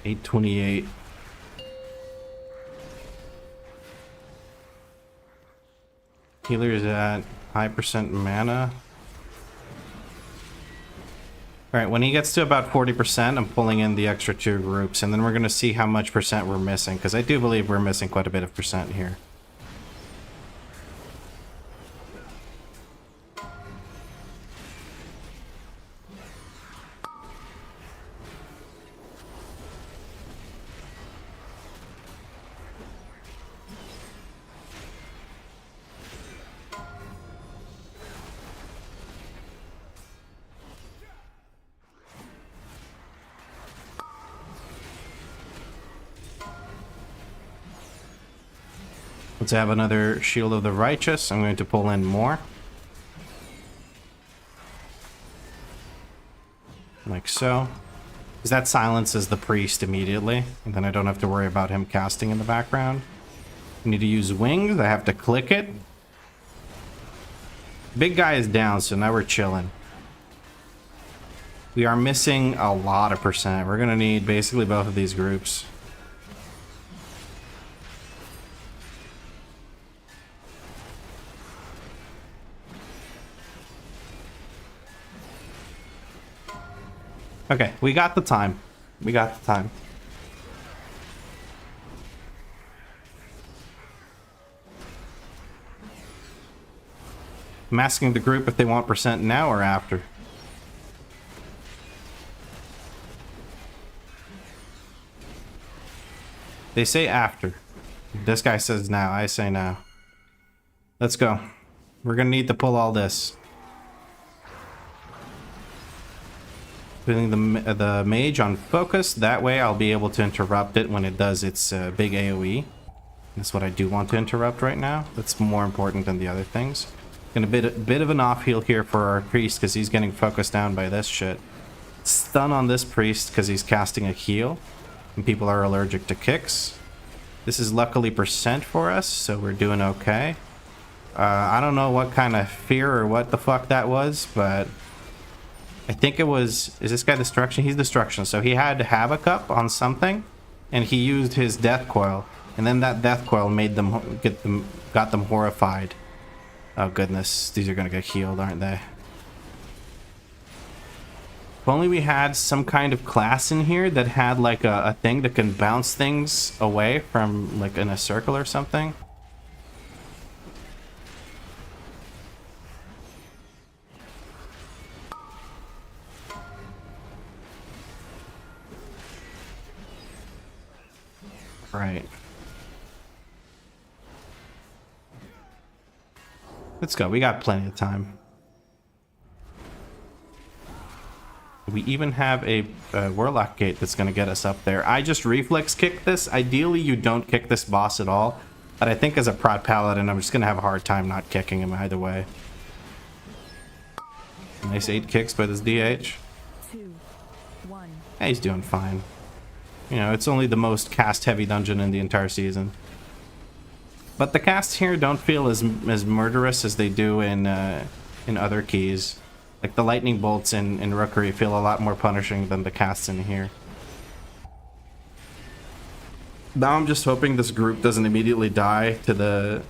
$828. Healer's at high percent mana. Alright, when he gets to about 40%, I'm pulling in the extra 2 groups, and then we're going to see how much percent we're missing, because I do believe we're missing quite a bit of percent here. Let's have another Shield of the Righteous. I'm going to pull in more. Like so. Because that silences the priest immediately. And then I don't have to worry about him casting in the background. I need to use wings. I have to click it. Big guy is down, so now we're chilling. We are missing a lot of percent. We're going to need basically both of these groups. Okay, we got the time. We got the time. I'm asking the group if they want percent now or after. They say after. This guy says now. I say now. Let's go. We're gonna need to pull all this. Putting the mage on focus. That way I'll be able to interrupt it when it does its big AoE. That's what I do want to interrupt right now. That's more important than the other things. Gonna bit of an off heal here for our priest because he's getting focused down by this shit. Stun on this priest because he's casting a heal. And people are allergic to kicks. This is luckily percent for us, so we're doing okay. I don't know what kind of fear or what the fuck that was, but I think it was... Is this guy destruction? He's destruction. So he had Havoc up on something, and he used his death coil, and then that death coil made them got them horrified. Oh goodness, these are gonna get healed, aren't they? If only we had some kind of class in here that had like a thing that can bounce things away from like in a circle or something. Right. Let's go. We got plenty of time. We even have a Warlock gate that's going to get us up there. I just reflex kick this. Ideally, you don't kick this boss at all. But I think as a Prot Paladin, I'm just going to have a hard time not kicking him either way. Nice 8 kicks by this DH. 2, 1. Yeah, he's doing fine. You know, it's only the most cast-heavy dungeon in the entire season. But the casts here don't feel as murderous as they do in other keys. Like the lightning bolts in Rookery feel a lot more punishing than the casts in here. Now I'm just hoping this group doesn't immediately die to the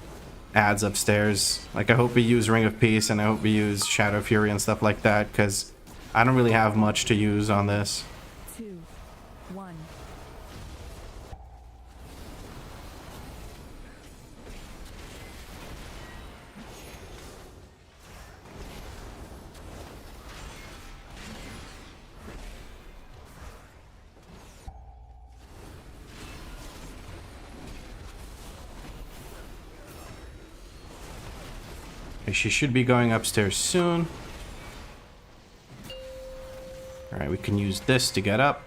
ads upstairs. Like I hope we use Ring of Peace and I hope we use Shadow Fury and stuff like that, because I don't really have much to use on this. 2, 1. She should be going upstairs soon. Alright, we can use this to get up.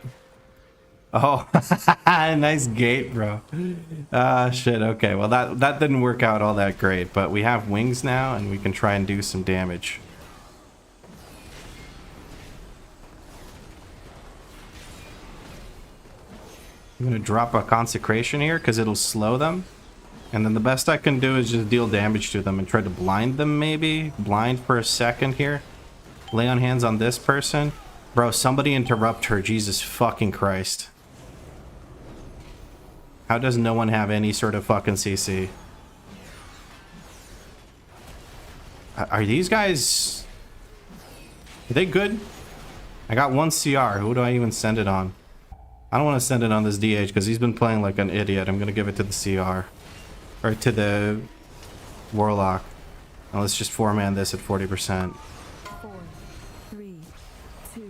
Oh, nice gate, bro. Ah, shit, okay. Well, that didn't work out all that great, but we have wings now, and we can try and do some damage. I'm gonna drop a Consecration here, because it'll slow them. And then the best I can do is just deal damage to them and try to blind them, maybe? Blind for a second here. Lay on hands on this person. Bro, somebody interrupt her. Jesus fucking Christ. How does no one have any sort of fucking CC? Are these guys... Are they good? I got 1 CR. Who do I even send it on? I don't want to send it on this DH because he's been playing like an idiot. I'm going to give it to the CR. Or to the Warlock. Now let's just 4-man this at 40%. 4, 3, 2,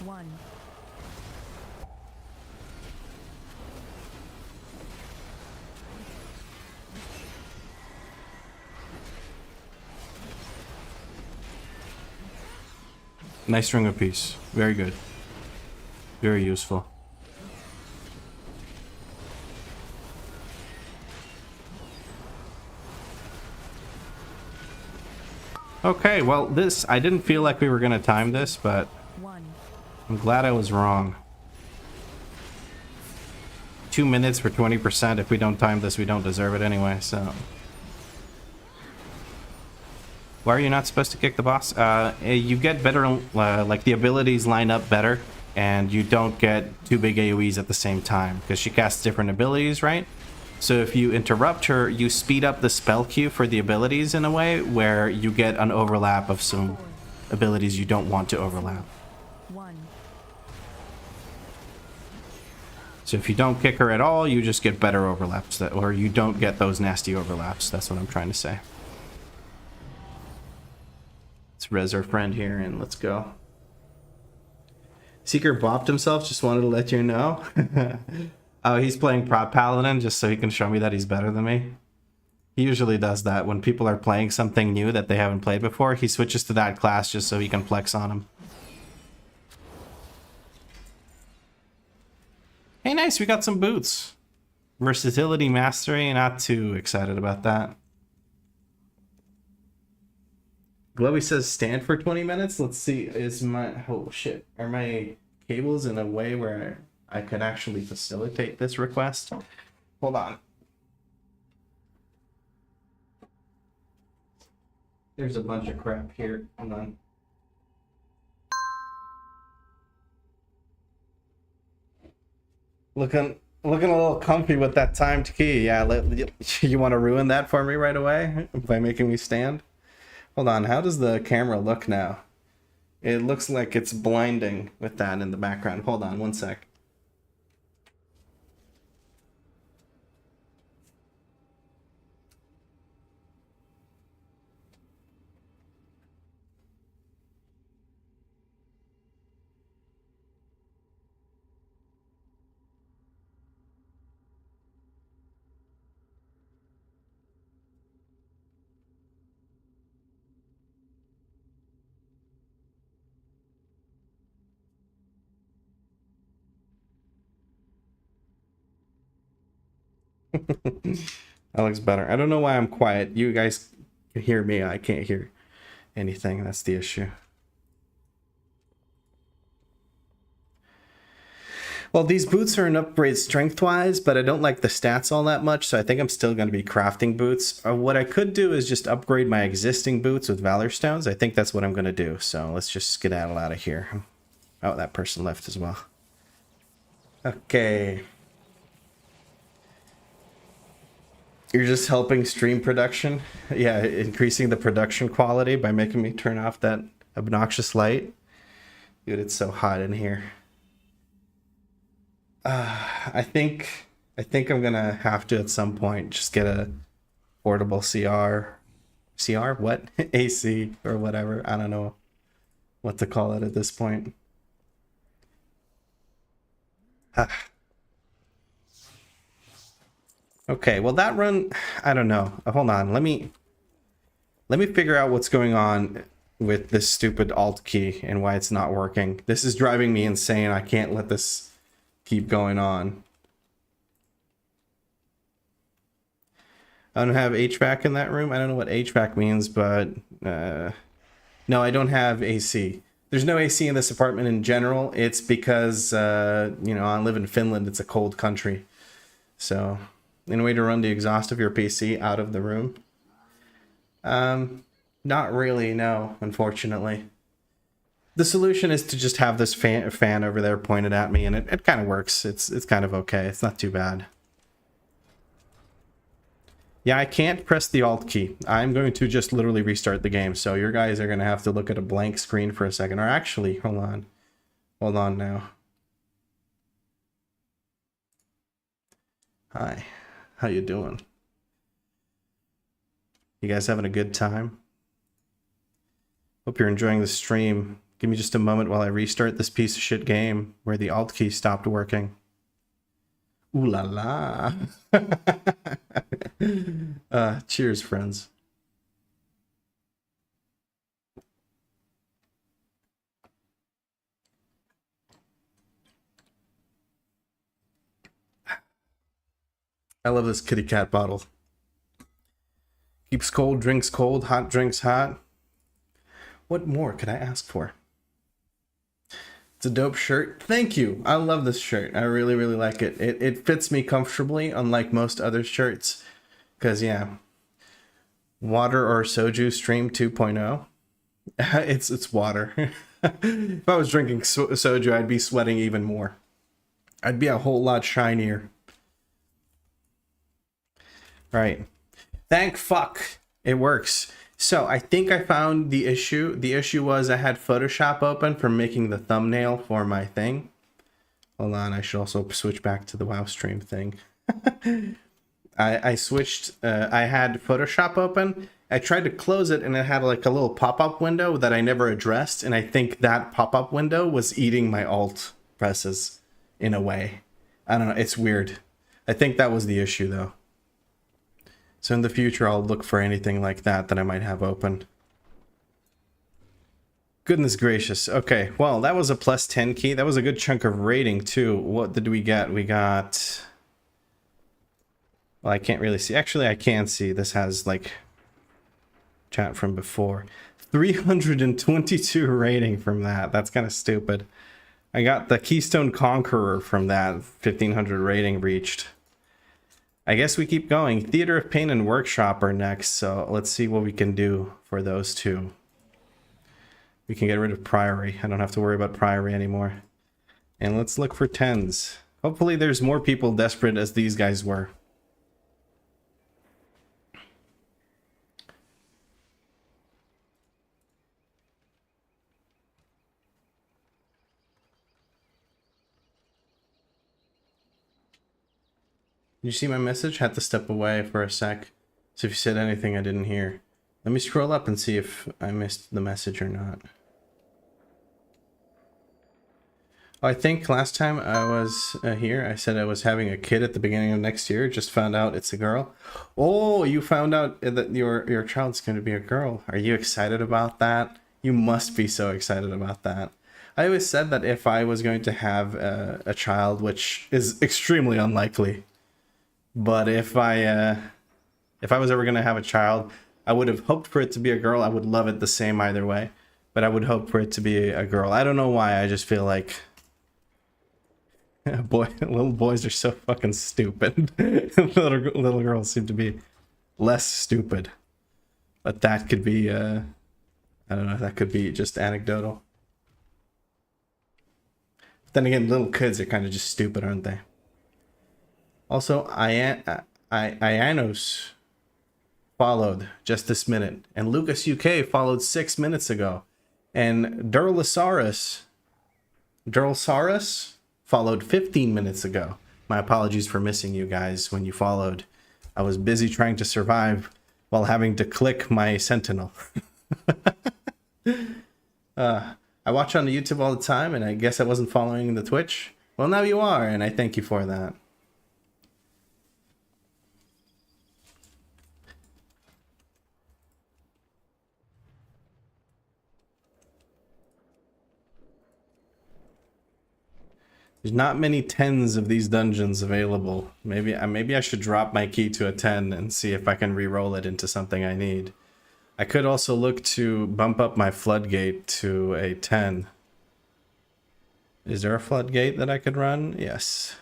1. Nice Ring of Peace. Very good. Very useful. Okay, well, this... I didn't feel like we were going to time this, but 1. I'm glad I was wrong. 2 minutes for 20%. If we don't time this, we don't deserve it anyway, so... Why are you not supposed to kick the boss? You get better... like, the abilities line up better, and you don't get 2 big AoEs at the same time, because she casts different abilities, right? So if you interrupt her, you speed up the spell queue for the abilities in a way where you get an overlap of some abilities you don't want to overlap. 1. So if you don't kick her at all, you just get better overlaps, or you don't get those nasty overlaps. That's what I'm trying to say. Let's res our friend here and let's go. Seeker bopped himself, just wanted to let you know. Oh, he's playing Prot Paladin just so he can show me that he's better than me. He usually does that when people are playing something new that they haven't played before. He switches to that class just so he can flex on them. Hey, nice, we got some boots. Versatility Mastery, not too excited about that. Glowy says stand for 20 minutes. Let's see, is my... Oh, shit. Are my cables in a way where I could actually facilitate this request? Hold on. There's a bunch of crap here. Hold on. Looking a little comfy with that timed key. Yeah, you want to ruin that for me right away by making me stand? Hold on, how does the camera look now? It looks like it's blinding with that in the background. Hold on, one sec. That looks better. I don't know why I'm quiet. You guys can hear me. I can't hear anything. That's the issue. Well, these boots are an upgrade strength-wise, but I don't like the stats all that much, so I think I'm still going to be crafting boots. What I could do is just upgrade my existing boots with Valor Stones. I think that's what I'm going to do, so let's just skedaddle out of here. Oh, that person left as well. Okay. You're just helping stream production? Yeah, increasing the production quality by making me turn off that obnoxious light. Dude, it's so hot in here. I think I'm gonna have to at some point just get a portable CR, what? AC or whatever. I don't know what to call it at this point. Okay, well that run, I don't know. Hold on, let me figure out what's going on with this stupid alt key and why it's not working. This is driving me insane. I can't let this keep going on. I don't have HVAC in that room. I don't know what HVAC means, but no, I don't have AC. There's no AC in this apartment in general. It's because, you know, I live in Finland. It's a cold country. So, any way to run the exhaust of your PC out of the room? Not really, no, unfortunately. The solution is to just have this fan over there pointed at me, and it kind of works. It's kind of okay. It's not too bad. Yeah, I can't press the alt key. I'm going to just literally restart the game, so your guys are going to have to look at a blank screen for a second. Or actually, hold on. Hold on now. Hi. How you doing? You guys having a good time? Hope you're enjoying the stream. Give me just a moment while I restart this piece of shit game where the alt key stopped working. Ooh la la. Cheers, friends. I love this kitty cat bottle. Keeps cold, drinks cold, hot drinks hot. What more could I ask for? It's a dope shirt. Thank you. I love this shirt. I really, really like it. It fits me comfortably, unlike most other shirts. Because, yeah. Water or soju stream 2.0. It's water. If I was drinking soju, I'd be sweating even more. I'd be a whole lot shinier. Right. Thank fuck. It works. So I think I found the issue. The issue was I had Photoshop open for making the thumbnail for my thing. Hold on, I should also switch back to the WoW stream thing. I switched, I had Photoshop open. I tried to close it and it had like a little pop-up window that I never addressed. And I think that pop-up window was eating my alt presses in a way. I don't know, it's weird. I think that was the issue though. So in the future, I'll look for anything like that I might have open. Goodness gracious. Okay, well, that was a plus 10 key. That was a good chunk of rating, too. What did we get? We got... Well, I can't really see. Actually, I can see. This has, like, chat from before. 322 rating from that. That's kind of stupid. I got the Keystone Conqueror from that. 1500 rating reached. I guess we keep going. Theater of Pain and Workshop are next, so let's see what we can do for those two. We can get rid of Priory. I don't have to worry about Priory anymore. And let's look for 10s. Hopefully there's more people desperate as these guys were. Did you see my message? Had to step away for a sec. So if you said anything I didn't hear. Let me scroll up and see if I missed the message or not. I think last time I was here, I said I was having a kid at the beginning of next year. Just found out it's a girl. Oh, you found out that your child's going to be a girl. Are you excited about that? You must be so excited about that. I always said that if I was going to have a child, which is extremely unlikely, but if I was ever going to have a child, I would have hoped for it to be a girl. I would love it the same either way, but I would hope for it to be a girl. I don't know why. I just feel like little boys are so fucking stupid. little girls seem to be less stupid, but that could be I don't know. That could be just anecdotal. But then again, little kids are kind of just stupid, aren't they? Also, Ianos followed just this minute, and Lucas UK followed 6 minutes ago, and Durlosaurus followed 15 minutes ago. My apologies for missing you guys when you followed. I was busy trying to survive while having to click my sentinel. I watch on the YouTube all the time, and I guess I wasn't following the Twitch. Well, now you are, and I thank you for that. There's not many 10s of these dungeons available. Maybe I should drop my key to a 10 and see if I can re-roll it into something I need. I could also look to bump up my floodgate to a 10. Is there a floodgate that I could run? Yes.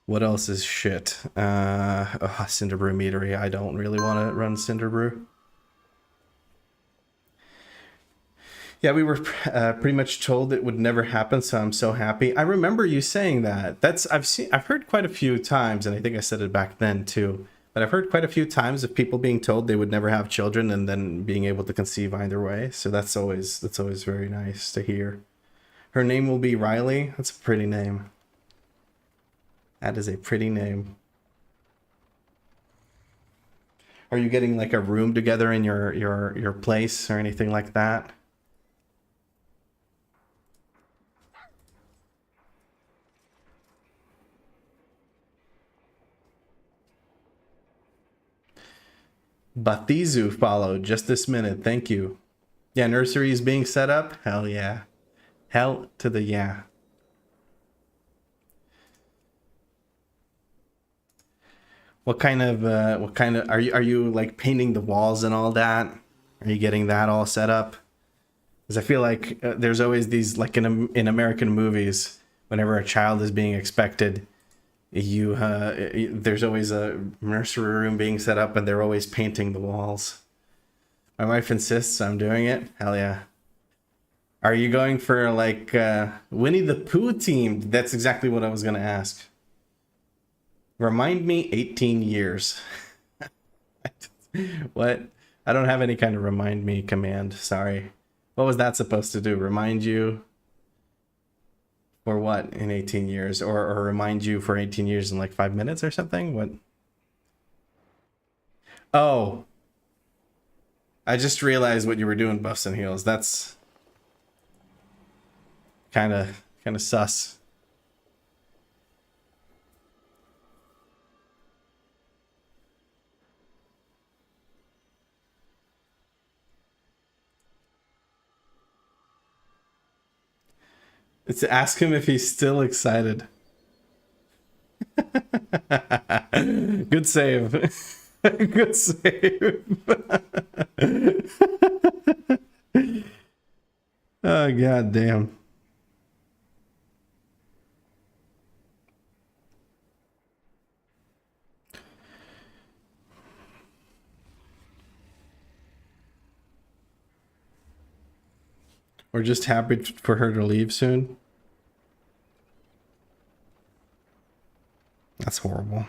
What else is shit? Cinderbrew Meadery. I don't really want to run Cinderbrew. Yeah, we were pretty much told it would never happen, so I'm so happy. I remember you saying that. I've heard quite a few times, and I think I said it back then too. But I've heard quite a few times of people being told they would never have children and then being able to conceive either way. So that's always very nice to hear. Her name will be Riley. That's a pretty name. That is a pretty name. Are you getting like a room together in your place or anything like that? Bathizu followed just this minute. Thank you. Yeah, nursery is being set up. Hell yeah. Hell to the yeah. What kind of are you like painting the walls and all that? Are you getting that all set up? Because I feel like there's always these, like in American movies, whenever a child is being expected, there's always a nursery room being set up and they're always painting the walls. My wife insists I'm doing it. Hell yeah. Are you going for like Winnie the Pooh themed? That's exactly what I was going to ask. Remind me 18 years. What? I don't have any kind of remind me command. Sorry. What was that supposed to do? Remind you? For what in 18 years? Or remind you for 18 years in like 5 minutes or something? What? Oh. I just realized what you were doing, Buffs and Heels. That's kind of sus. It's ask him if he's still excited. Good save. Good save. Oh, god damn. We're just happy for her to leave soon. That's horrible.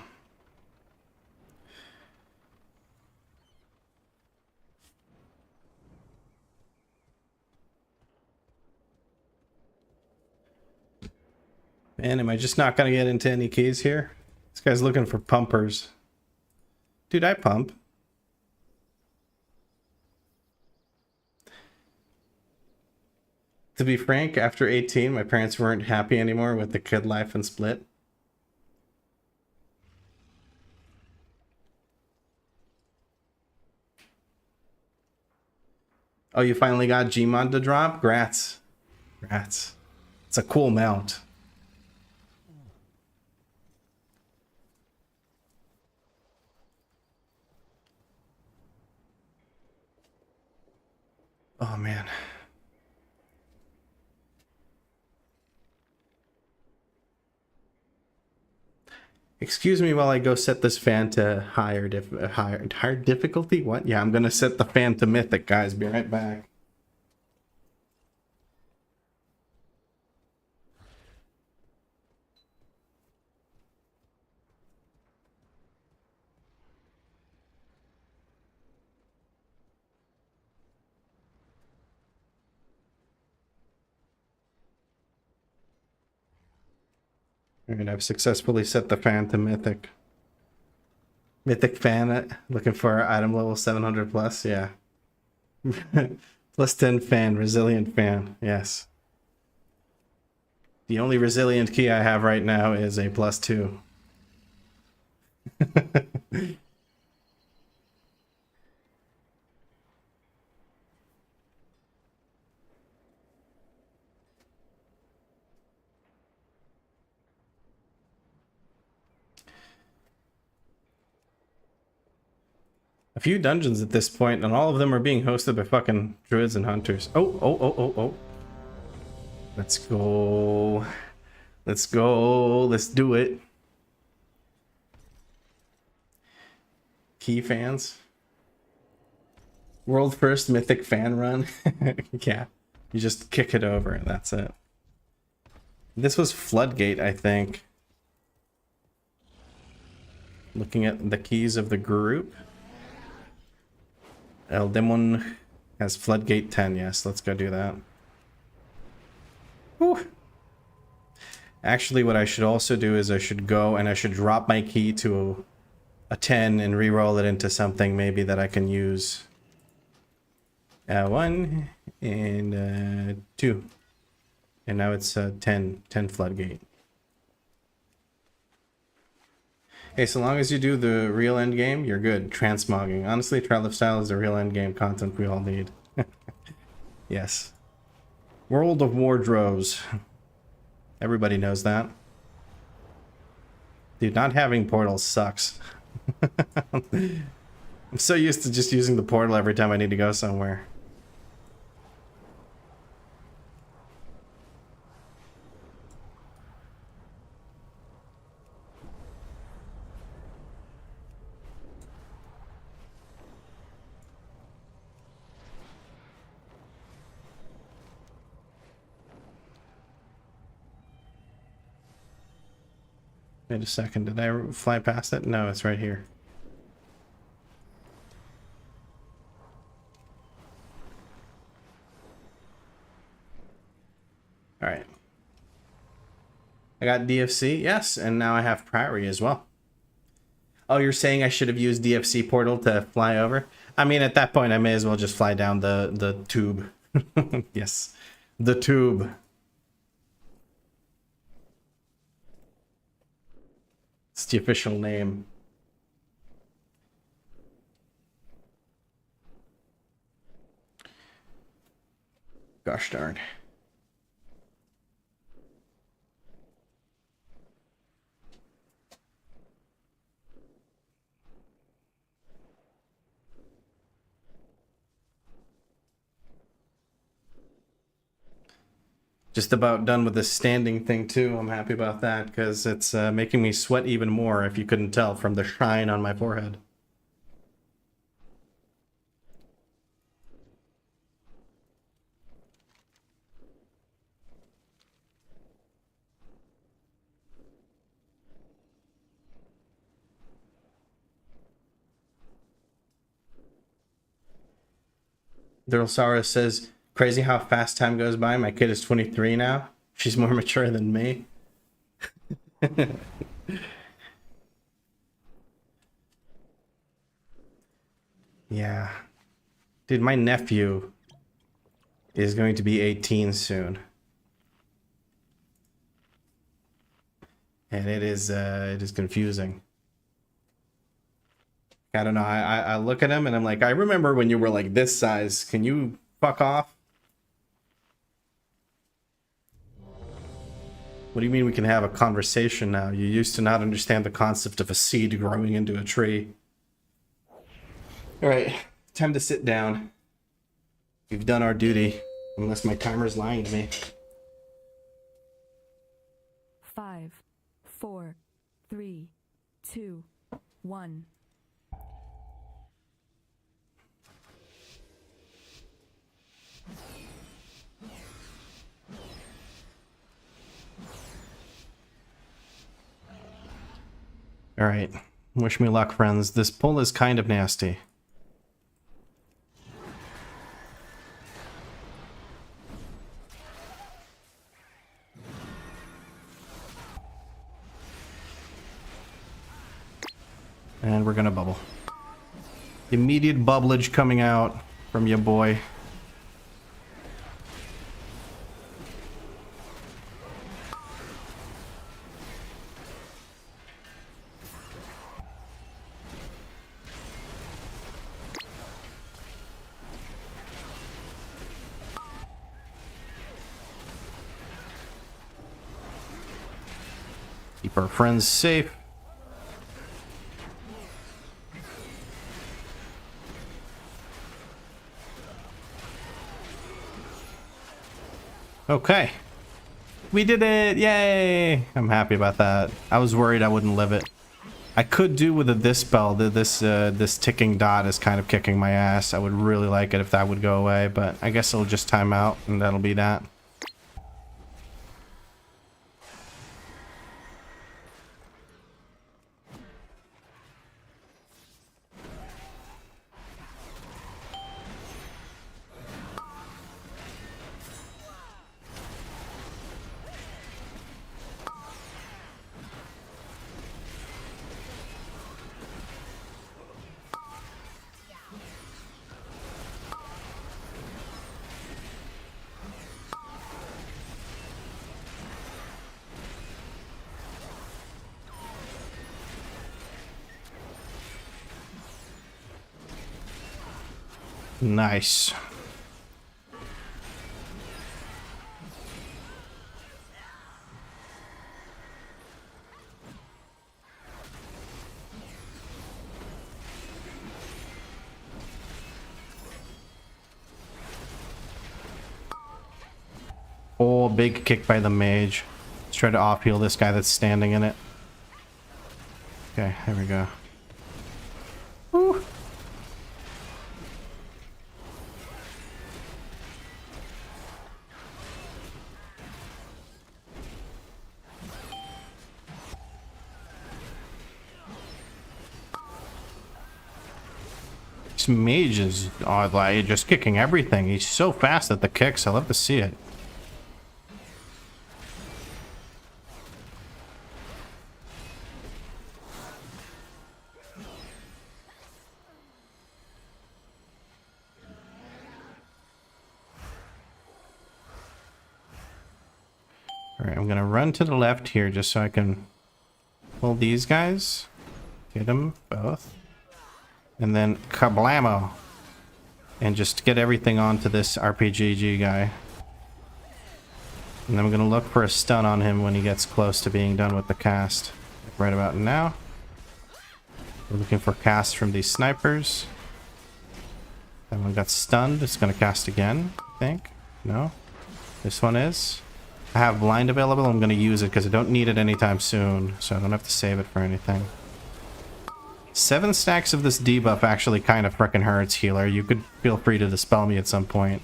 Man, am I just not gonna get into any keys here? This guy's looking for pumpers. Dude, I pump. To be frank, after 18, my parents weren't happy anymore with the kid life and split. Oh, you finally got Gmod to drop? Grats. Grats. It's a cool mount. Oh, man. Excuse me while I go set this fan to higher difficulty. What? Yeah, I'm gonna set the fan to mythic, guys. Be right back. Alright, I've successfully set the fan to mythic. Mythic fan, looking for item level 700 plus, yeah. Plus 10 fan, resilient fan, yes. The only resilient key I have right now is a plus 2. A few dungeons at this point, and all of them are being hosted by fucking druids and hunters. Oh. Let's go. Let's go. Let's do it. Key fans. World first mythic fan run. Yeah. You just kick it over and that's it. This was Floodgate, I think. Looking at the keys of the group. El Demon has Floodgate 10. Yes, let's go do that. Whew. Actually, what I should also do is I should go and I should drop my key to a 10 and re-roll it into something maybe that I can use. 1 and 2. And now it's 10 Floodgate. Hey, so long as you do the real end game, you're good. Transmogging. Honestly, Trial of Style is the real end game content we all need. Yes. World of Wardrobes. Everybody knows that. Dude, not having portals sucks. I'm so used to just using the portal every time I need to go somewhere. Wait a second, did I fly past it? No, it's right here. Alright. I got DFC, yes, and now I have Priory as well. Oh, you're saying I should have used DFC portal to fly over? I mean, at that point, I may as well just fly down the tube. Yes, the tube. It's the official name. Gosh darn. Just about done with this standing thing too. I'm happy about that because it's making me sweat even more if you couldn't tell from the shine on my forehead. Dirlsaurus says, crazy how fast time goes by. My kid is 23 now. She's more mature than me. Yeah. Dude, my nephew is going to be 18 soon. And it is confusing. I don't know. I look at him and I'm like, I remember when you were like this size. Can you fuck off? What do you mean we can have a conversation now? You used to not understand the concept of a seed growing into a tree. All right, time to sit down. We've done our duty, unless my timer's lying to me. 5, 4, 3, 2, 1. All right, wish me luck, friends. This pull is kind of nasty. And we're gonna bubble. Immediate bubblage coming out from your boy. Keep our friends safe. Okay. We did it! Yay! I'm happy about that. I was worried I wouldn't live it. I could do with a this spell. This ticking dot is kind of kicking my ass. I would really like it if that would go away, but I guess it'll just time out and that'll be that. Nice. Oh, big kick by the mage. Let's try to off-heal this guy that's standing in it. Okay, there we go. Woo. This mage is like just kicking everything. He's so fast at the kicks. I love to see it. Alright, I'm gonna run to the left here just so I can pull these guys. Get them both. And then kablamo. And just get everything onto this RPGG guy. And then I'm gonna look for a stun on him when he gets close to being done with the cast. Right about now. We're looking for casts from these snipers. That one got stunned. It's gonna cast again, I think. No? This one is. I have blind available. I'm going to use it because I don't need it anytime soon, so I don't have to save it for anything. 7 stacks of this debuff actually kind of frickin' hurts, healer. You could feel free to dispel me at some point.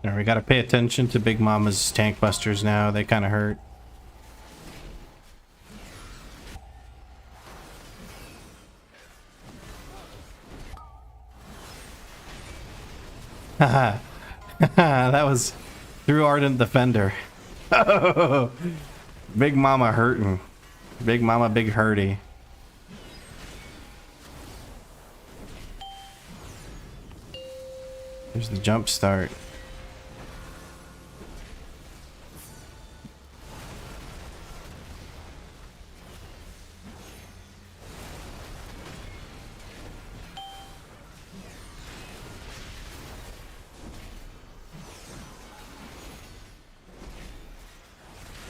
There, we gotta pay attention to Big Mama's tank busters now. They kind of hurt. Haha. That was through Ardent Defender. Big Mama hurting. Big Mama big hurty. There's the jump start.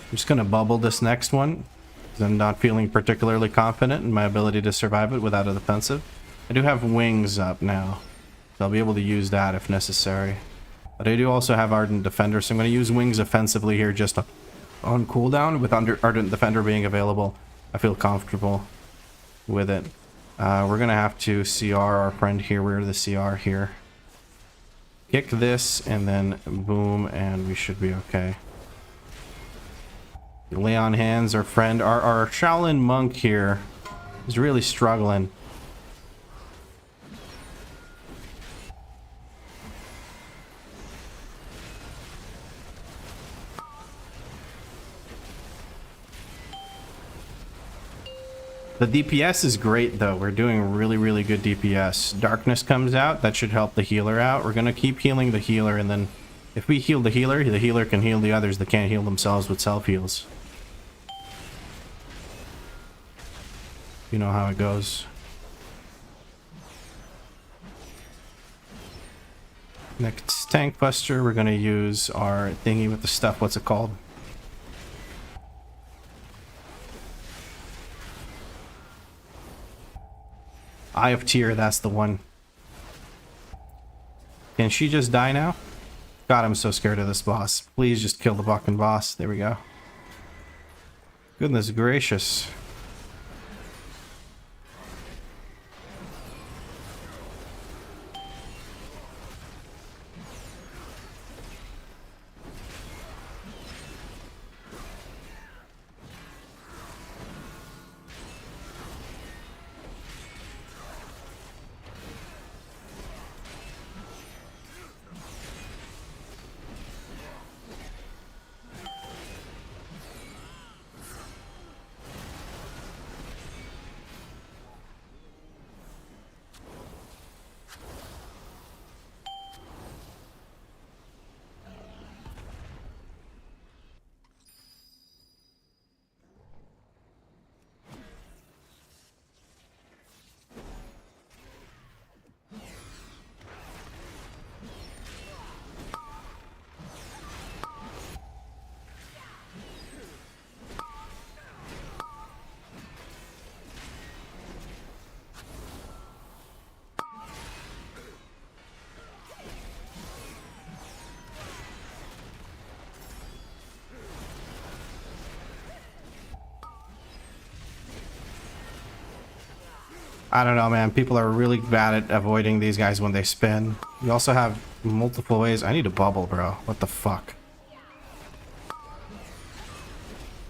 I'm just gonna bubble this next one, because I'm not feeling particularly confident in my ability to survive it without a defensive. I do have wings up now, so I'll be able to use that if necessary. But I do also have Ardent Defender, so I'm going to use wings offensively here just on cooldown. With Ardent Defender being available, I feel comfortable with it. We're going to have to CR our friend here. We're the CR here. Kick this, and then boom, and we should be okay. Lay on hands, our friend. Our Shaolin monk here is really struggling. The DPS is great though. We're doing really good DPS. Darkness comes out. That should help the healer out. We're going to keep healing the healer, and then if we heal the healer can heal the others that can't heal themselves with self-heals. You know how it goes. Next tank buster, we're going to use our thingy with the stuff. What's it called? Eye of Tyr, that's the one. Can she just die now? God, I'm so scared of this boss. Please just kill the fucking boss. There we go. Goodness gracious. I don't know, man. People are really bad at avoiding these guys when they spin. You also have multiple ways. I need a bubble, bro. What the fuck?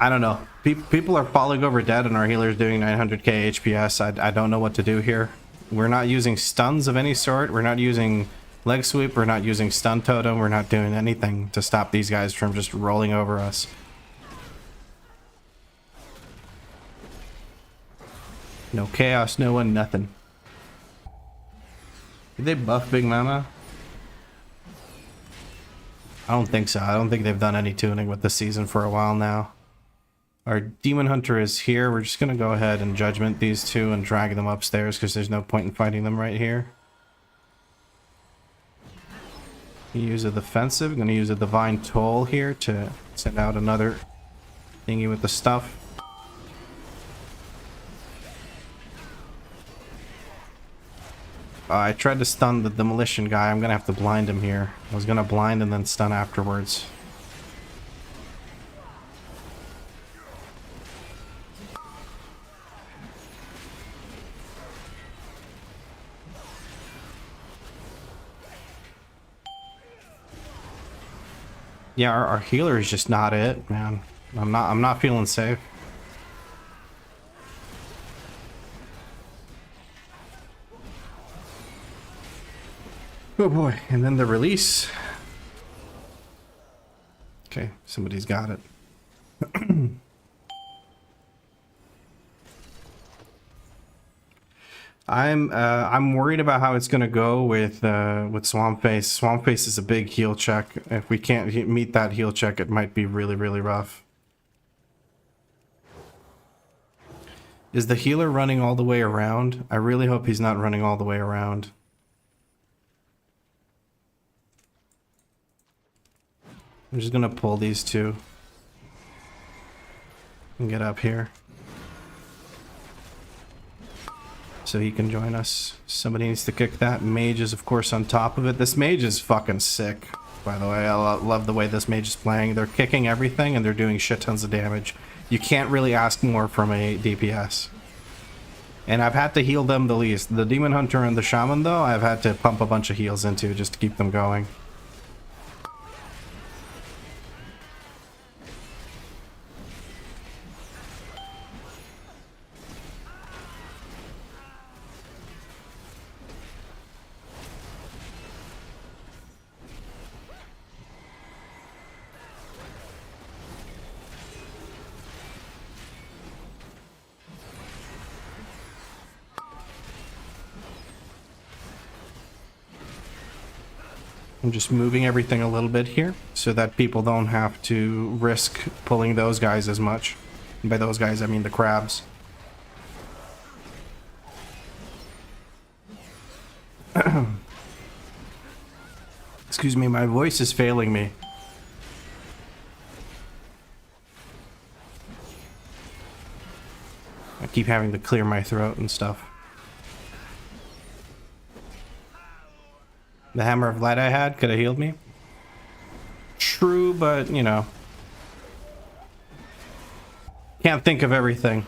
I don't know. People are falling over dead and our healer's doing 900k HPS. I don't know what to do here. We're not using stuns of any sort. We're not using leg sweep. We're not using stun totem. We're not doing anything to stop these guys from just rolling over us. No chaos, no one, nothing. Did they buff Big Mama? I don't think so. I don't think they've done any tuning with this season for a while now. Our Demon Hunter is here. We're just going to go ahead and judgment these two and drag them upstairs because there's no point in fighting them right here. Use a defensive. I'm going to use a Divine Toll here to send out another thingy with the stuff. I tried to stun the demolition guy. I'm gonna have to blind him here. I was gonna blind and then stun afterwards. Yeah, our healer is just not it, man. I'm not feeling safe. Oh boy, and then the release. Okay, somebody's got it. I'm worried about how it's gonna go with Swamp Face. Swamp Face is a big heal check. If we can't meet that heal check, it might be really, really rough. Is the healer running all the way around? I really hope he's not running all the way around. I'm just gonna pull these two and get up here so he can join us. Somebody needs to kick that. Mage is of course on top of it. This mage is fucking sick, by the way. I love the way this mage is playing. They're kicking everything and they're doing shit tons of damage. You can't really ask more from a DPS. And I've had to heal them the least. The Demon Hunter and the Shaman though, I've had to pump a bunch of heals into just to keep them going. I'm just moving everything a little bit here so that people don't have to risk pulling those guys as much. And by those guys, I mean the crabs. Excuse me, my voice is failing me. I keep having to clear my throat and stuff. The Hammer of Light I had could have healed me. True, but, you know. Can't think of everything.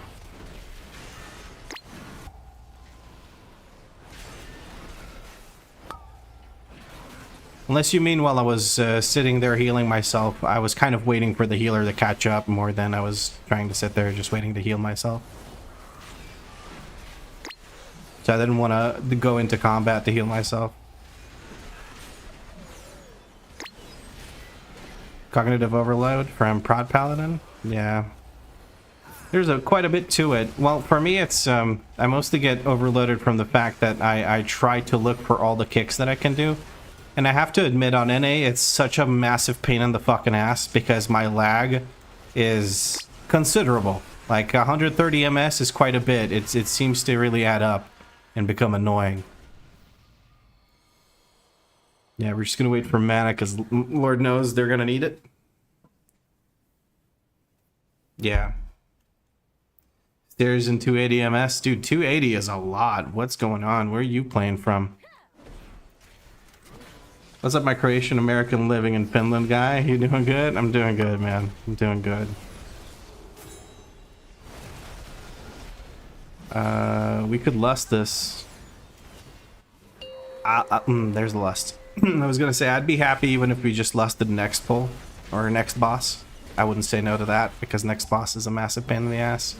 Unless you mean while I was sitting there healing myself, I was kind of waiting for the healer to catch up more than I was trying to sit there just waiting to heal myself. So I didn't want to go into combat to heal myself. Cognitive overload from Prod Paladin? Yeah. There's quite a bit to it. Well, for me, it's, I mostly get overloaded from the fact that I try to look for all the kicks that I can do. And I have to admit, on NA, it's such a massive pain in the fucking ass because my lag is considerable. Like, 130 MS is quite a bit. It seems to really add up and become annoying. Yeah, we're just gonna wait for mana because Lord knows they're gonna need it. Yeah. Stairs in 280 MS. Dude, 280 is a lot. What's going on? Where are you playing from? What's up, my Croatian American living in Finland guy? You doing good? I'm doing good, man. I'm doing good. We could lust this. There's the lust. I was gonna say I'd be happy even if we just lusted next pull or next boss. I wouldn't say no to that because next boss is a massive pain in the ass.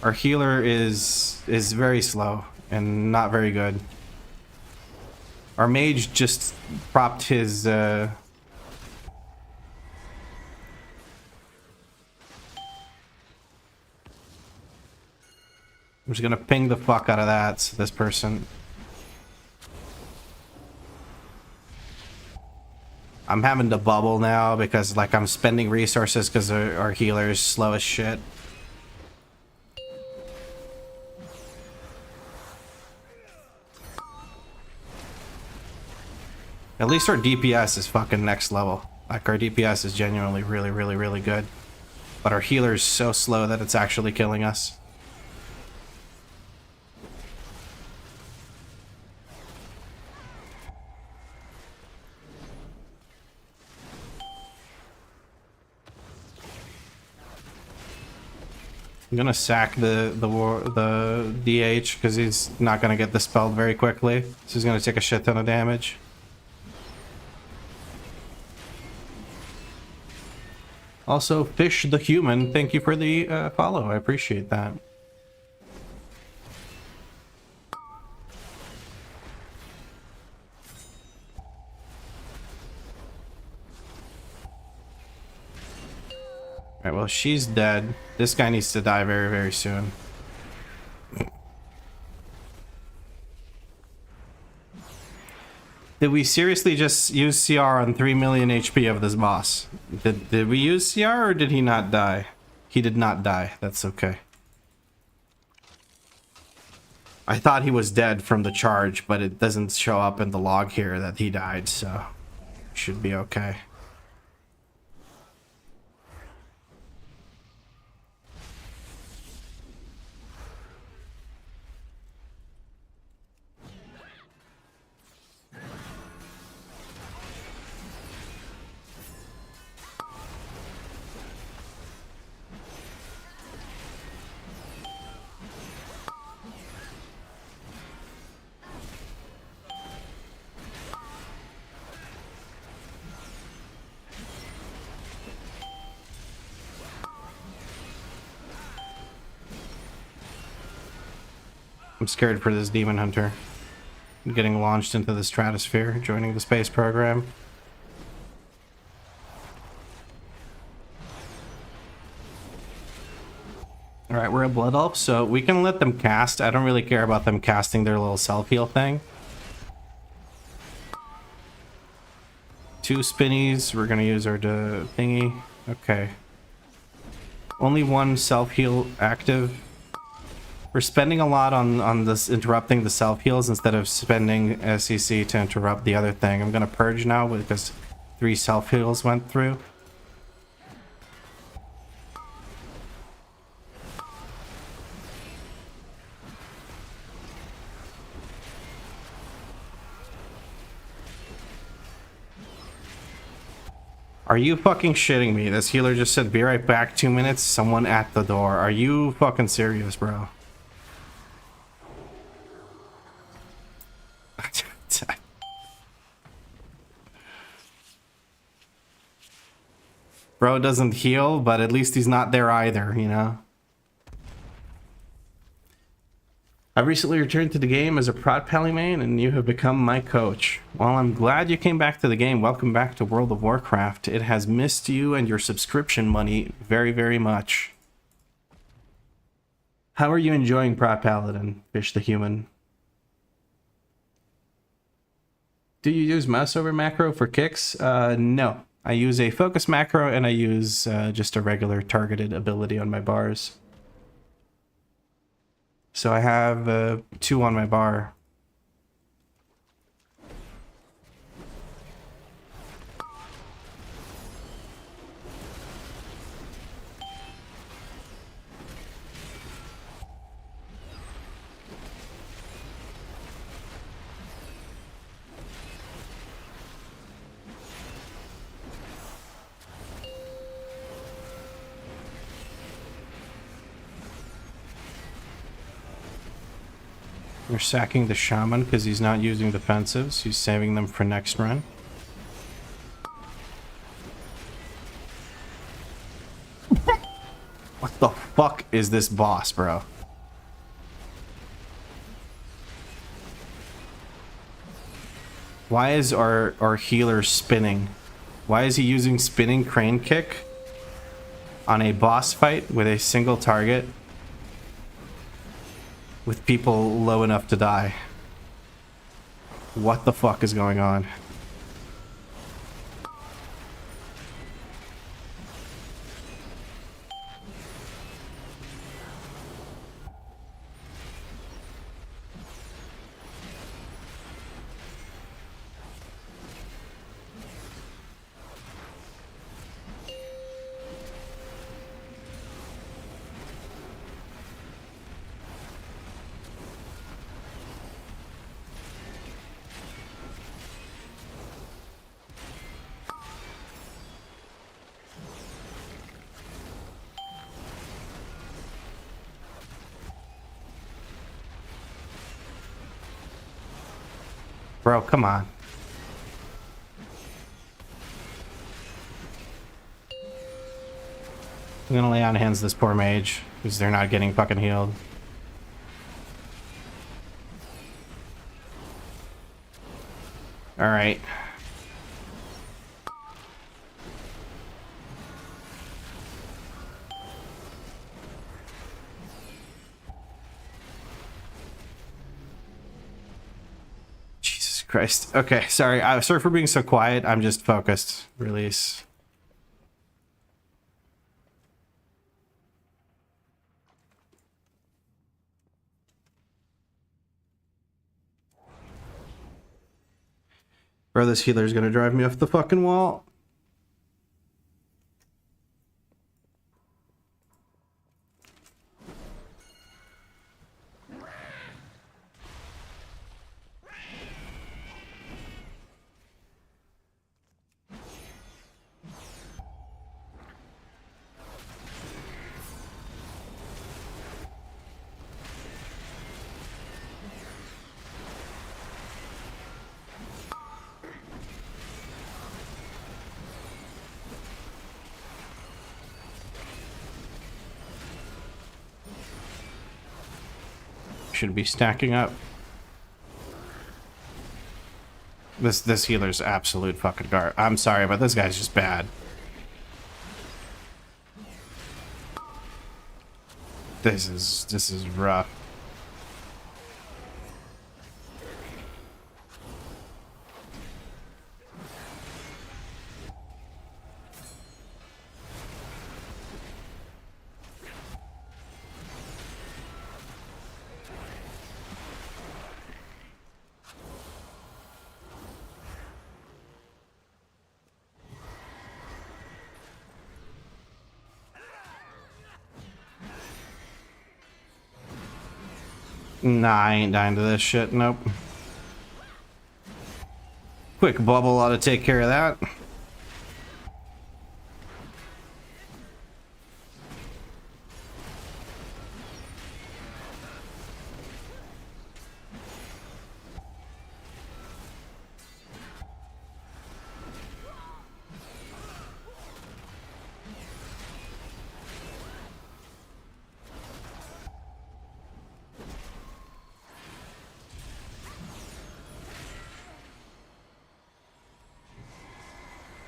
Our healer is very slow and not very good. Our mage just propped his I'm just gonna ping the fuck out of that, this person. I'm having to bubble now because, like, I'm spending resources because our healer is slow as shit. At least our DPS is fucking next level. Like, our DPS is genuinely really, really, really good. But our healer is so slow that it's actually killing us. I'm gonna sack the DH because he's not gonna get dispelled very quickly. So he's gonna take a shit ton of damage. Also, Fish the Human, thank you for the follow. I appreciate that. Alright, well, she's dead. This guy needs to die very, very soon. Did we seriously just use CR on 3 million HP of this boss? Did we use CR or did he not die? He did not die. That's okay. I thought he was dead from the charge, but it doesn't show up in the log here that he died, so should be okay. I'm scared for this demon hunter. Getting launched into the stratosphere, joining the space program. Alright, we're a Blood Elf, so we can let them cast. I don't really care about them casting their little self-heal thing. 2 spinnies, we're gonna use our thingy. Okay. Only 1 self-heal active. We're spending a lot on this interrupting the self-heals instead of spending SEC to interrupt the other thing. I'm gonna purge now because 3 self-heals went through. Are you fucking shitting me? This healer just said be right back, 2 minutes, someone at the door. Are you fucking serious, bro? Bro doesn't heal, but at least he's not there either, you know? I recently returned to the game as a prod pally main, and you have become my coach. Well, I'm glad you came back to the game. Welcome back to World of Warcraft. It has missed you and your subscription money very, very much. How are you enjoying Prod Paladin, Fish the Human? Do you use mouse over macro for kicks? No. I use a focus macro and I use just a regular targeted ability on my bars. So I have 2 on my bar. We're sacking the shaman because he's not using defensives. He's saving them for next run. What the fuck is this boss, bro? Why is our healer spinning? Why is he using spinning crane kick on a boss fight with a single target? With people low enough to die. What the fuck is going on? Bro, come on. I'm gonna lay on hands this poor mage, because they're not getting fucking healed. Alright. Jesus Christ. Okay, sorry. Sorry for being so quiet. I'm just focused. Release. Bro, this healer's gonna drive me off the fucking wall. Should be stacking up. This healer's absolute fucking garbage. I'm sorry, but this guy's just bad. This is rough. Nah, I ain't dying to this shit. Nope. Quick bubble ought to take care of that.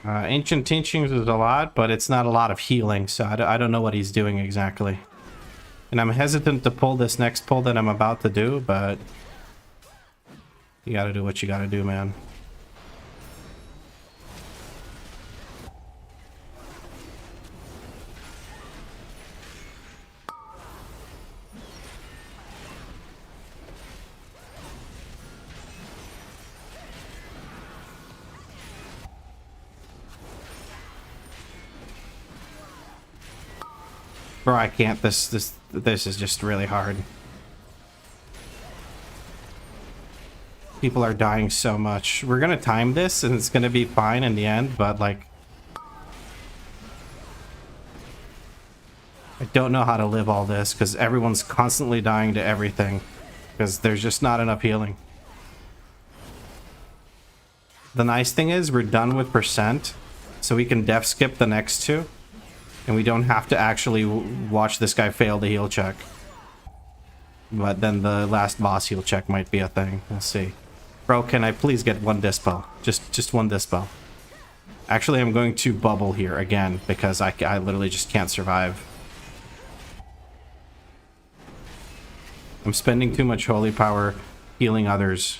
Ancient Teachings is a lot, but it's not a lot of healing, so I don't know what he's doing exactly. And I'm hesitant to pull this next pull that I'm about to do, but you gotta do what you gotta do, man. Bro, I can't. This is just really hard. People are dying so much. We're gonna time this, and it's gonna be fine in the end, but, like, I don't know how to live all this, because everyone's constantly dying to everything. Because there's just not enough healing. The nice thing is, we're done with percent, so we can def skip the next two. And we don't have to actually watch this guy fail the heal check. But then the last boss heal check might be a thing. We'll see. Bro, can I please get one dispel? Just one dispel. Actually, I'm going to bubble here again because I literally just can't survive. I'm spending too much holy power healing others.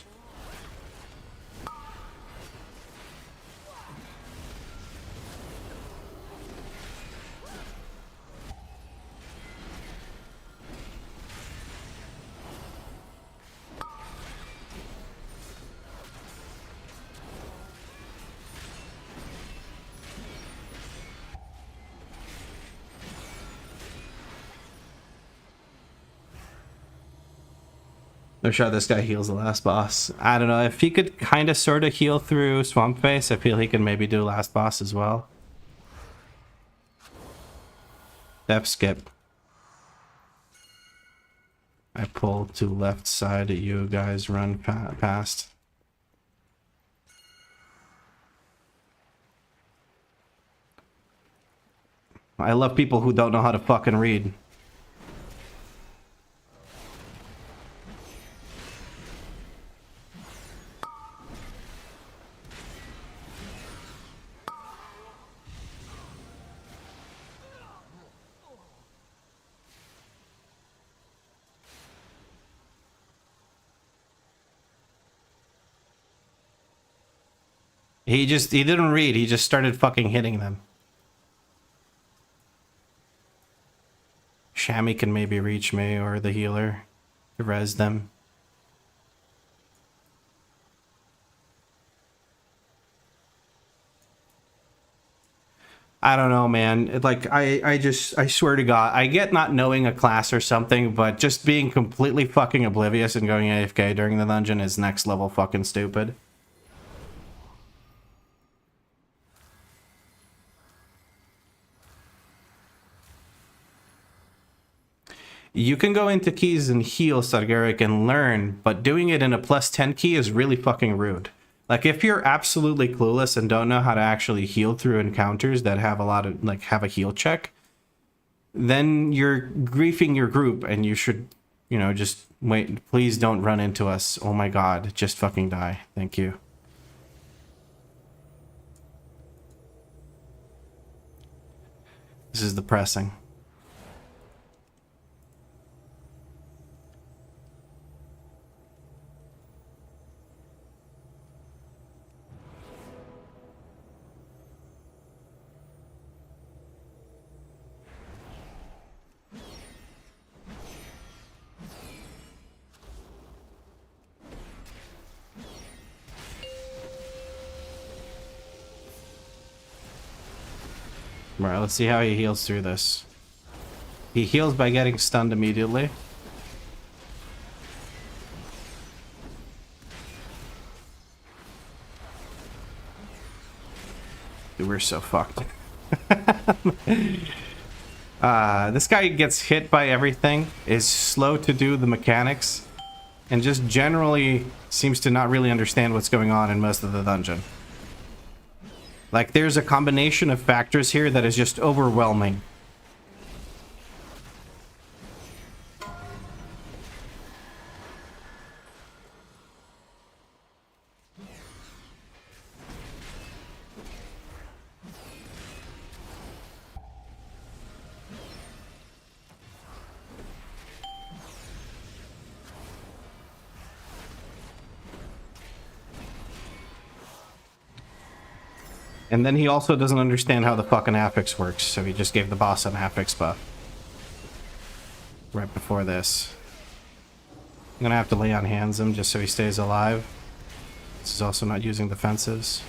I'm sure this guy heals the last boss. I don't know. If he could kind of sort of heal through Swamp Face, I feel he can maybe do last boss as well. Def skip. I pull to left side, you guys run past. I love people who don't know how to fucking read. He didn't read, he just started fucking hitting them. Shammy can maybe reach me or the healer to res them. I don't know, man. I swear to God, I get not knowing a class or something, but just being completely fucking oblivious and going AFK during the dungeon is next level fucking stupid. You can go into keys and heal Sargerik and learn, but doing it in a +10 key is really fucking rude. Like, if you're absolutely clueless and don't know how to actually heal through encounters that have a lot of, like, have a heal check, then you're griefing your group and you should, you know, just wait. Please don't run into us. Oh my God, just fucking die. Thank you. This is depressing. Alright, let's see how he heals through this. He heals by getting stunned immediately. Dude, we're so fucked. This guy gets hit by everything, is slow to do the mechanics, and just generally seems to not really understand what's going on in most of the dungeon. Like, there's a combination of factors here that is just overwhelming. And then he also doesn't understand how the fucking affix works, so he just gave the boss an affix buff. Right before this. I'm gonna have to lay on hands him just so he stays alive. This is also not using defensives.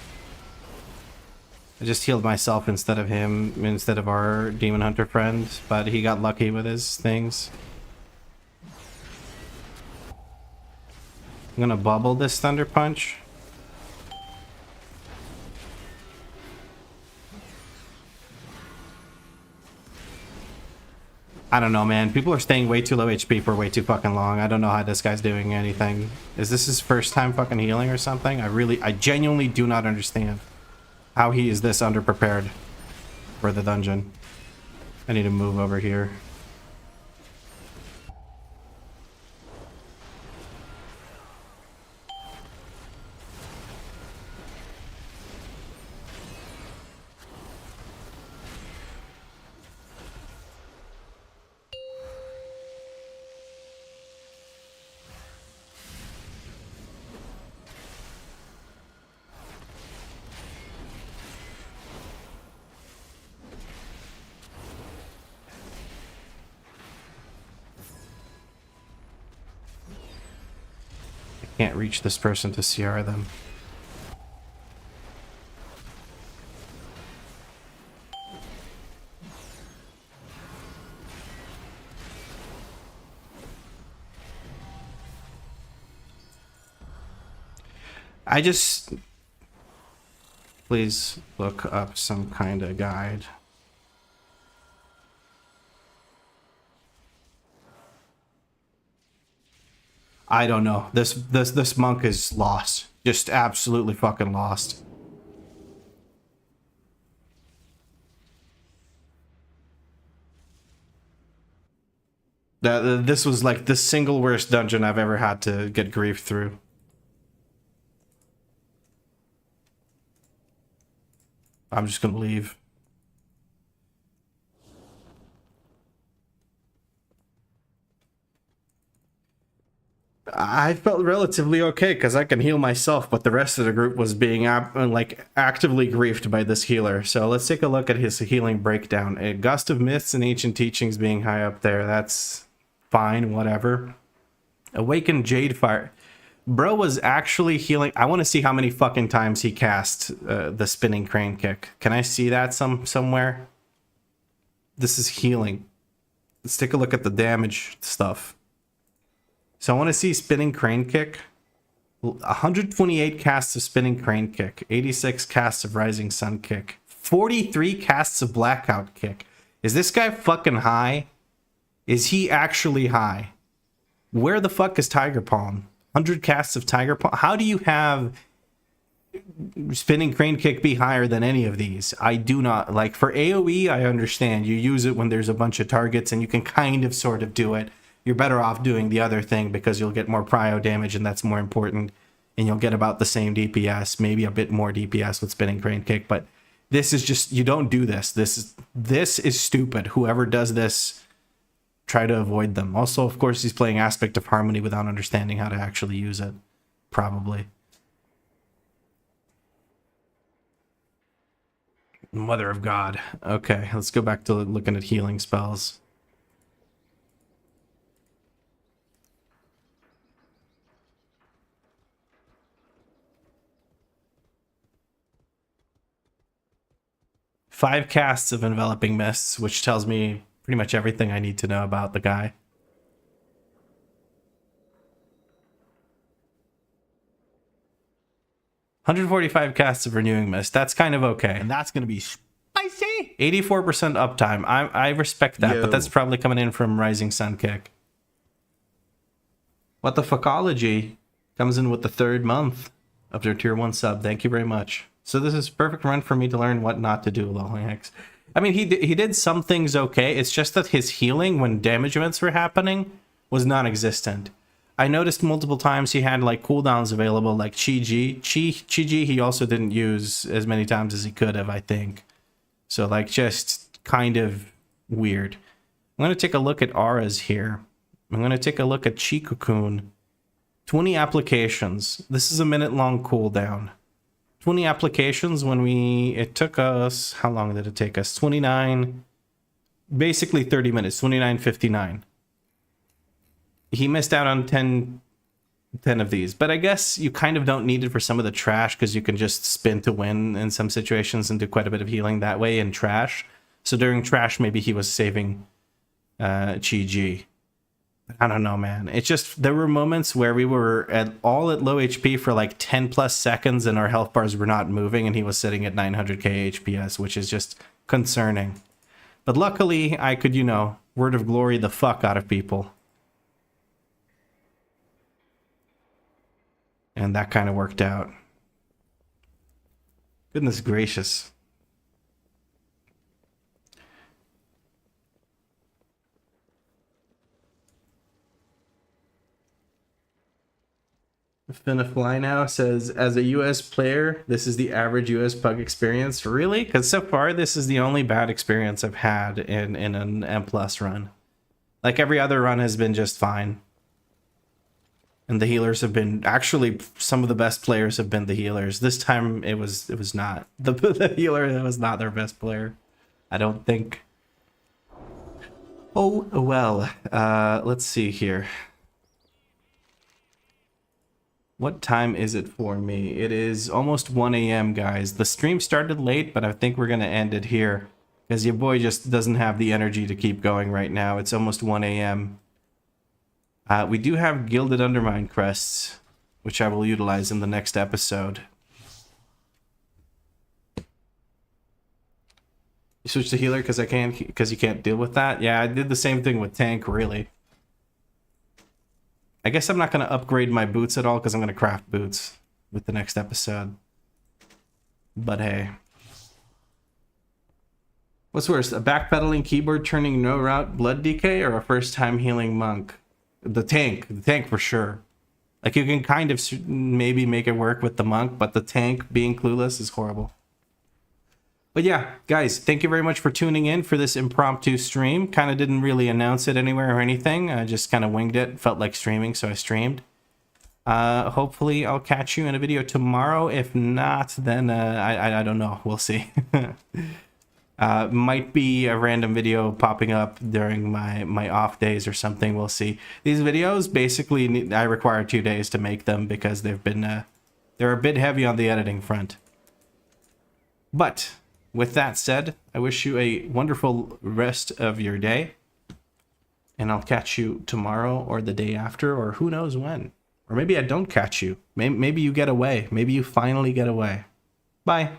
I just healed myself instead of him, instead of our demon hunter friend, but he got lucky with his things. I'm gonna bubble this thunder punch. I don't know, man. People are staying way too low HP for way too fucking long. I don't know how this guy's doing anything. Is this his first time fucking healing or something? I genuinely do not understand how he is this underprepared for the dungeon. I need to move over here. Can't reach this person to CR them. I just... Please look up some kind of guide. I don't know. This monk is lost. Just absolutely fucking lost. This was like the single worst dungeon I've ever had to get griefed through. I'm just gonna leave. I felt relatively okay because I can heal myself, but the rest of the group was being actively griefed by this healer. So let's take a look at his healing breakdown. A Gust of Myths and Ancient Teachings being high up there. That's fine, whatever. Awakened Jade Fire. Bro was actually healing. I want to see how many fucking times he cast the Spinning Crane Kick. Can I see that somewhere? This is healing. Let's take a look at the damage stuff. So I want to see Spinning Crane Kick. 128 casts of Spinning Crane Kick. 86 casts of Rising Sun Kick. 43 casts of Blackout Kick. Is this guy fucking high? Is he actually high? Where the fuck is Tiger Palm? 100 casts of Tiger Palm? How do you have Spinning Crane Kick be higher than any of these? I do not. Like, for AoE, I understand. You use it when there's a bunch of targets and you can kind of sort of do it. You're better off doing the other thing because you'll get more prio damage and that's more important. And you'll get about the same DPS, maybe a bit more DPS with Spinning Crane Kick. But this is just, you don't do this. This is stupid. Whoever does this, try to avoid them. Also, of course, he's playing Aspect of Harmony without understanding how to actually use it. Probably. Mother of God. Okay, let's go back to looking at healing spells. Five casts of Enveloping Mists, which tells me pretty much everything I need to know about the guy. $145 casts of Renewing Mist. That's kind of okay. And that's going to be spicy. 84% uptime. I respect that, but that's probably coming in from Rising Sun Kick. What the Fuckology comes in with the 3rd month of their tier 1 sub. Thank you very much. So this is perfect run for me to learn what not to do, Lolhex. I mean, he did some things okay. It's just that his healing when damage events were happening was non-existent. I noticed multiple times he had like cooldowns available, like Chi-Ji. Chi-Ji he also didn't use as many times as he could have, I think. So like just kind of weird. I'm going to take a look at auras here. I'm going to take a look at Chi-Cocoon. 20 applications. This is a minute-long cooldown. 20 applications when it took us, how long did it take us? 29, basically 30 minutes, 29:59. He missed out on 10 of these, but I guess you kind of don't need it for some of the trash because you can just spin to win in some situations and do quite a bit of healing that way in trash. So during trash, maybe he was saving Chi-Ji. I don't know, man. It's just, there were moments where we were all at low HP for like 10 plus seconds and our health bars were not moving and he was sitting at 900k HPS, which is just concerning. But luckily, I could, word of glory the fuck out of people. And that kind of worked out. Goodness gracious. Finna now says, as a US player, this is the average US PUG experience. Really? Because so far, this is the only bad experience I've had in an M+ run. Like, every other run has been just fine. And the healers have been, actually, some of the best players have been the healers. This time, it was not. The healer was not their best player. I don't think. Oh, well. Let's see here. What time is it for me? It is almost 1 a.m., guys. The stream started late, but I think we're going to end it here. Because your boy just doesn't have the energy to keep going right now. It's almost 1 a.m. We do have Gilded Undermine crests, which I will utilize in the next episode. You switch to healer because you can't deal with that? Yeah, I did the same thing with tank, really. I guess I'm not going to upgrade my boots at all because I'm going to craft boots with the next episode. But hey. What's worse, a backpedaling keyboard turning no route blood decay or a first time healing monk? The tank for sure. Like you can kind of maybe make it work with the monk, but the tank being clueless is horrible. But yeah, guys, thank you very much for tuning in for this impromptu stream. Kind of didn't really announce it anywhere or anything. I just kind of winged it. Felt like streaming, so I streamed. Hopefully I'll catch you in a video tomorrow. If not, then I don't know. We'll see. Might be a random video popping up during my off days or something. We'll see. These videos basically I require 2 days to make them because they've been they're a bit heavy on the editing front. But with that said, I wish you a wonderful rest of your day, and I'll catch you tomorrow or the day after, or who knows when. Or maybe I don't catch you. Maybe you get away. Maybe you finally get away. Bye.